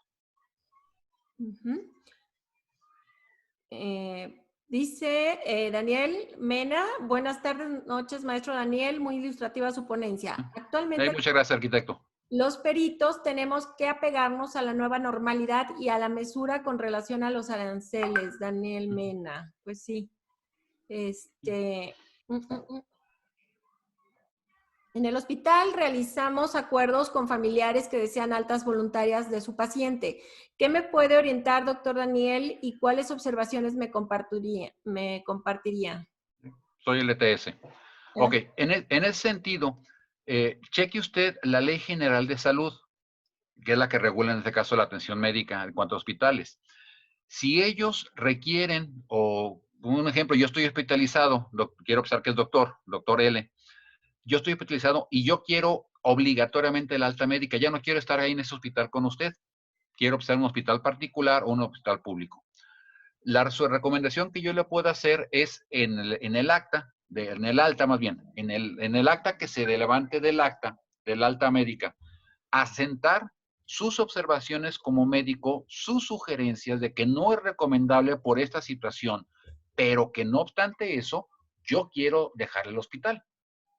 Dice Daniel Mena, buenas tardes, noches, maestro Daniel, muy ilustrativa su ponencia. Actualmente Muchas gracias, arquitecto. los peritos tenemos que apegarnos a la nueva normalidad y a la mesura con relación a los aranceles, Daniel Mena. Pues sí. En el hospital realizamos acuerdos con familiares que desean altas voluntarias de su paciente. ¿Qué me puede orientar, doctor Daniel, y cuáles observaciones me compartiría? Soy el ETS. Ok, en ese sentido, cheque usted la Ley General de Salud, que es la que regula en este caso la atención médica en cuanto a hospitales. Si ellos requieren, o un ejemplo, yo estoy hospitalizado, quiero pensar que es doctor L, yo estoy hospitalizado y yo quiero obligatoriamente la alta médica, ya no quiero estar ahí en ese hospital con usted, quiero estar en un hospital particular o un hospital público. Su recomendación que yo le puedo hacer es en el acta, en el acta que se levante del acta, del alta médica, asentar sus observaciones como médico, sus sugerencias de que no es recomendable por esta situación, pero que no obstante eso, yo quiero dejar el hospital.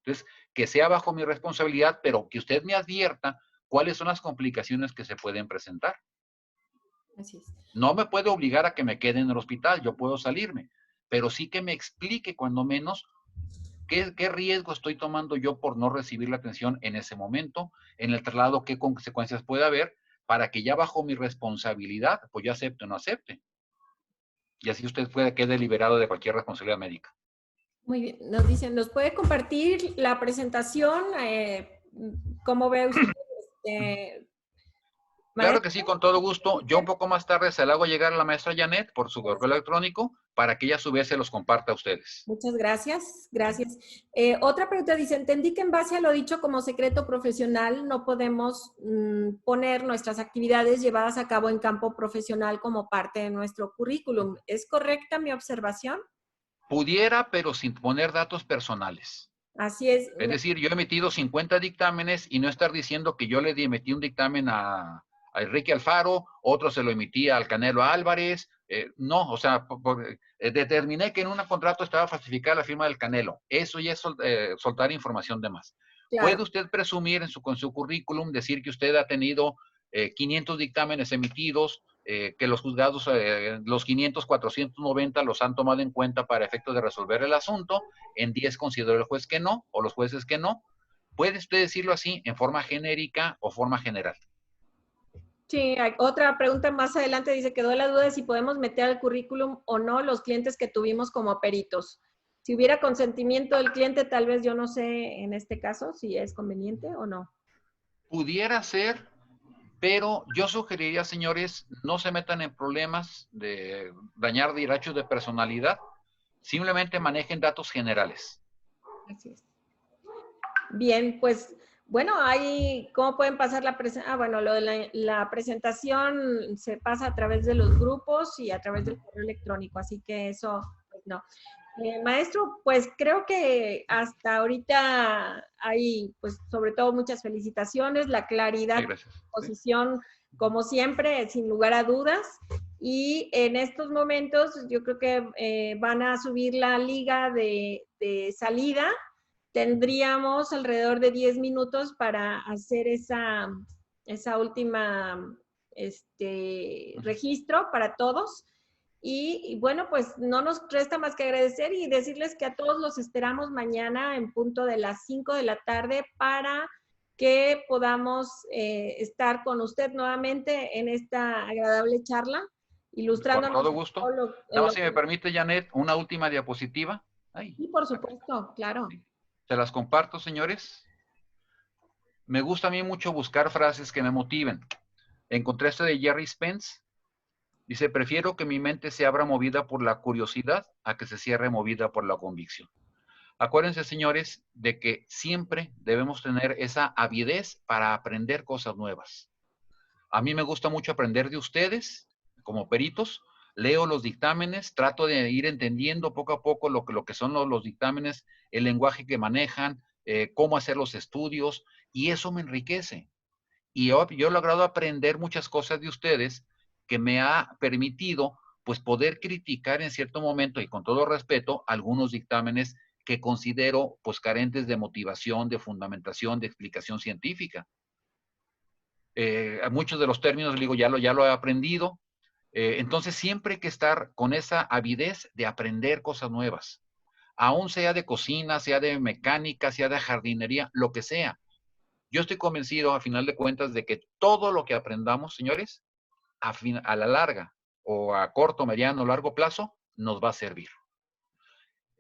Entonces, que sea bajo mi responsabilidad, pero que usted me advierta cuáles son las complicaciones que se pueden presentar. Así es. No me puede obligar a que me quede en el hospital, yo puedo salirme, pero sí que me explique cuando menos qué riesgo estoy tomando yo por no recibir la atención en ese momento, en el traslado, qué consecuencias puede haber, para que ya bajo mi responsabilidad, pues yo acepte o no acepte. Y así usted quede liberado de cualquier responsabilidad médica. Muy bien, nos dicen, ¿nos puede compartir la presentación? ¿Cómo ve usted? Claro que sí, con todo gusto. Yo un poco más tarde se la hago llegar a la maestra Janet por su correo electrónico para que ella a su vez se los comparta a ustedes. Muchas gracias, gracias. Otra pregunta dice, entendí que en base a lo dicho como secreto profesional no podemos poner nuestras actividades llevadas a cabo en campo profesional como parte de nuestro currículum. ¿Es correcta mi observación? Pudiera, pero sin poner datos personales. Así es. Es decir, yo he emitido 50 dictámenes y no estar diciendo que yo le emití un dictamen a Enrique Alfaro, otro se lo emití al Canelo Álvarez. No, o sea, determiné que en un contrato estaba falsificada la firma del Canelo. Eso ya es soltar información de más. Claro. Puede usted presumir con su currículum, decir que usted ha tenido 500 dictámenes emitidos, que los juzgados, los 500, 490 los han tomado en cuenta para efectos de resolver el asunto, en 10 consideró el juez que no, o los jueces que no. Puede usted decirlo así en forma genérica o forma general. Sí, otra pregunta más adelante dice, quedó la duda de si podemos meter al currículum o no los clientes que tuvimos como peritos. Si hubiera consentimiento del cliente, tal vez yo no sé en este caso si es conveniente o no. Pudiera ser, pero yo sugeriría, señores, no se metan en problemas de dañar derechos de personalidad, simplemente manejen datos generales. Así es. Bien, pues, bueno, ahí, ¿cómo pueden pasar la presentación? Ah, bueno, lo de la presentación se pasa a través de los grupos y a través del correo electrónico, así que eso, pues no. Maestro, pues creo que hasta ahorita hay, pues sobre todo muchas felicitaciones, la claridad de la exposición, como siempre, sin lugar a dudas. Y en estos momentos yo creo que van a subir la liga de salida. Tendríamos alrededor de 10 minutos para hacer esa última registro para todos. Y bueno, pues no nos resta más que agradecer y decirles que a todos los esperamos mañana en punto de las 5 de la tarde para que podamos estar con usted nuevamente en esta agradable charla, ilustrándonos. Con todo gusto. Nada más si me permite, Janet, una última diapositiva. Ay, sí, por supuesto, claro. Se las comparto, señores. Me gusta a mí mucho buscar frases que me motiven. Encontré este de Jerry Spence. Dice, prefiero que mi mente se abra movida por la curiosidad a que se cierre movida por la convicción. Acuérdense, señores, de que siempre debemos tener esa avidez para aprender cosas nuevas. A mí me gusta mucho aprender de ustedes, como peritos. Leo los dictámenes, trato de ir entendiendo poco a poco lo que son los dictámenes, el lenguaje que manejan, cómo hacer los estudios, y eso me enriquece. Y yo he logrado aprender muchas cosas de ustedes que me ha permitido pues poder criticar en cierto momento y con todo respeto algunos dictámenes que considero pues carentes de motivación, de fundamentación, de explicación científica. Muchos de los términos, digo, ya lo he aprendido. Entonces siempre hay que estar con esa avidez de aprender cosas nuevas. Aún sea de cocina, sea de mecánica, sea de jardinería, lo que sea. Yo estoy convencido, a final de cuentas, de que todo lo que aprendamos, señores, a la larga o a corto, mediano, largo plazo, nos va a servir.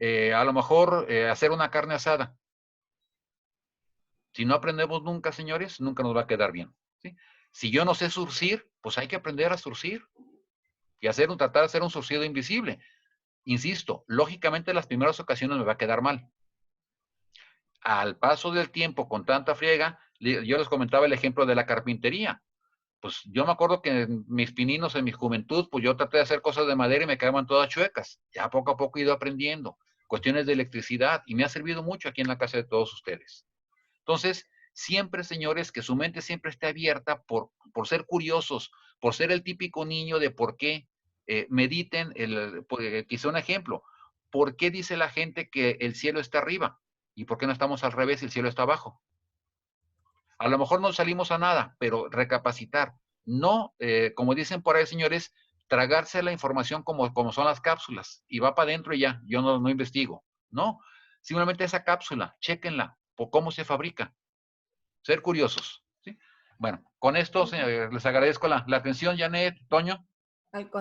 A lo mejor hacer una carne asada. Si no aprendemos nunca, señores, nunca nos va a quedar bien, ¿sí? Si yo no sé surcir, pues hay que aprender a surcir y tratar de hacer un surcido invisible. Insisto, lógicamente en las primeras ocasiones me va a quedar mal. Al paso del tiempo, con tanta friega, yo les comentaba el ejemplo de la carpintería. Pues yo me acuerdo que en mis pininos, en mi juventud, pues yo traté de hacer cosas de madera y me quedaban todas chuecas. Ya poco a poco he ido aprendiendo cuestiones de electricidad y me ha servido mucho aquí en la casa de todos ustedes. Entonces, siempre, señores, que su mente siempre esté abierta por ser curiosos, por ser el típico niño de por qué. Mediten, quizá un ejemplo, ¿por qué dice la gente que el cielo está arriba? ¿Y por qué no estamos al revés y el cielo está abajo? A lo mejor no salimos a nada, pero recapacitar. No, como dicen por ahí, señores, tragarse la información como son las cápsulas y va para adentro y ya, yo no investigo. No, simplemente esa cápsula, chéquenla, por cómo se fabrica. Ser curiosos, ¿sí? Bueno, con esto les agradezco la atención, Janet, Toño.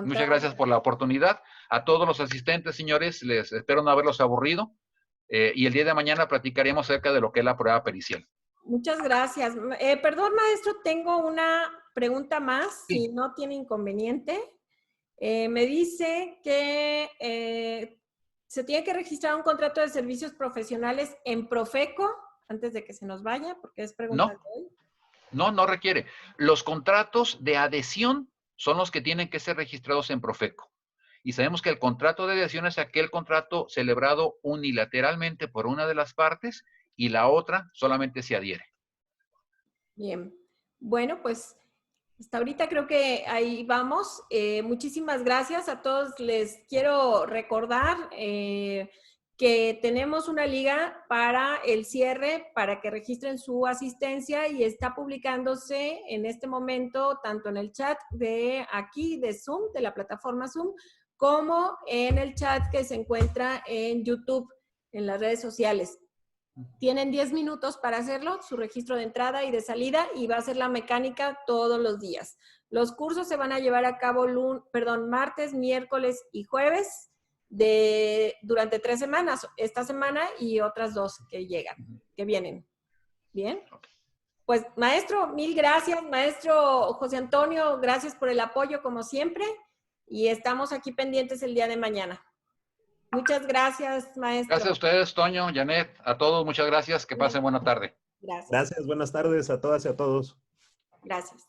Muchas gracias por la oportunidad. A todos los asistentes, señores, les espero no haberlos aburrido. Y el día de mañana platicaremos acerca de lo que es la prueba pericial. Muchas gracias. Perdón, maestro, tengo una pregunta más, sí, si no tiene inconveniente. Me dice que se tiene que registrar un contrato de servicios profesionales en Profeco antes de que se nos vaya, porque es pregunta de hoy. No requiere. Los contratos de adhesión son los que tienen que ser registrados en Profeco. Y sabemos que el contrato de adhesión es aquel contrato celebrado unilateralmente por una de las partes y la otra solamente se adhiere. Bien. Bueno, pues hasta ahorita creo que ahí vamos. Muchísimas gracias a todos. Les quiero recordar que tenemos una liga para el cierre, para que registren su asistencia y está publicándose en este momento tanto en el chat de aquí de Zoom, de la plataforma Zoom, como en el chat que se encuentra en YouTube, en las redes sociales. Tienen 10 minutos para hacerlo, su registro de entrada y de salida, y va a ser la mecánica todos los días. Los cursos se van a llevar a cabo martes, miércoles y jueves durante 3 semanas, esta semana y otras 2 que vienen. ¿Bien? Pues maestro, mil gracias. Maestro José Antonio, gracias por el apoyo como siempre y estamos aquí pendientes el día de mañana. Muchas gracias, maestro. Gracias a ustedes, Toño, Janet, a todos, muchas gracias. Que pasen buena tarde. Gracias. Gracias, buenas tardes a todas y a todos. Gracias.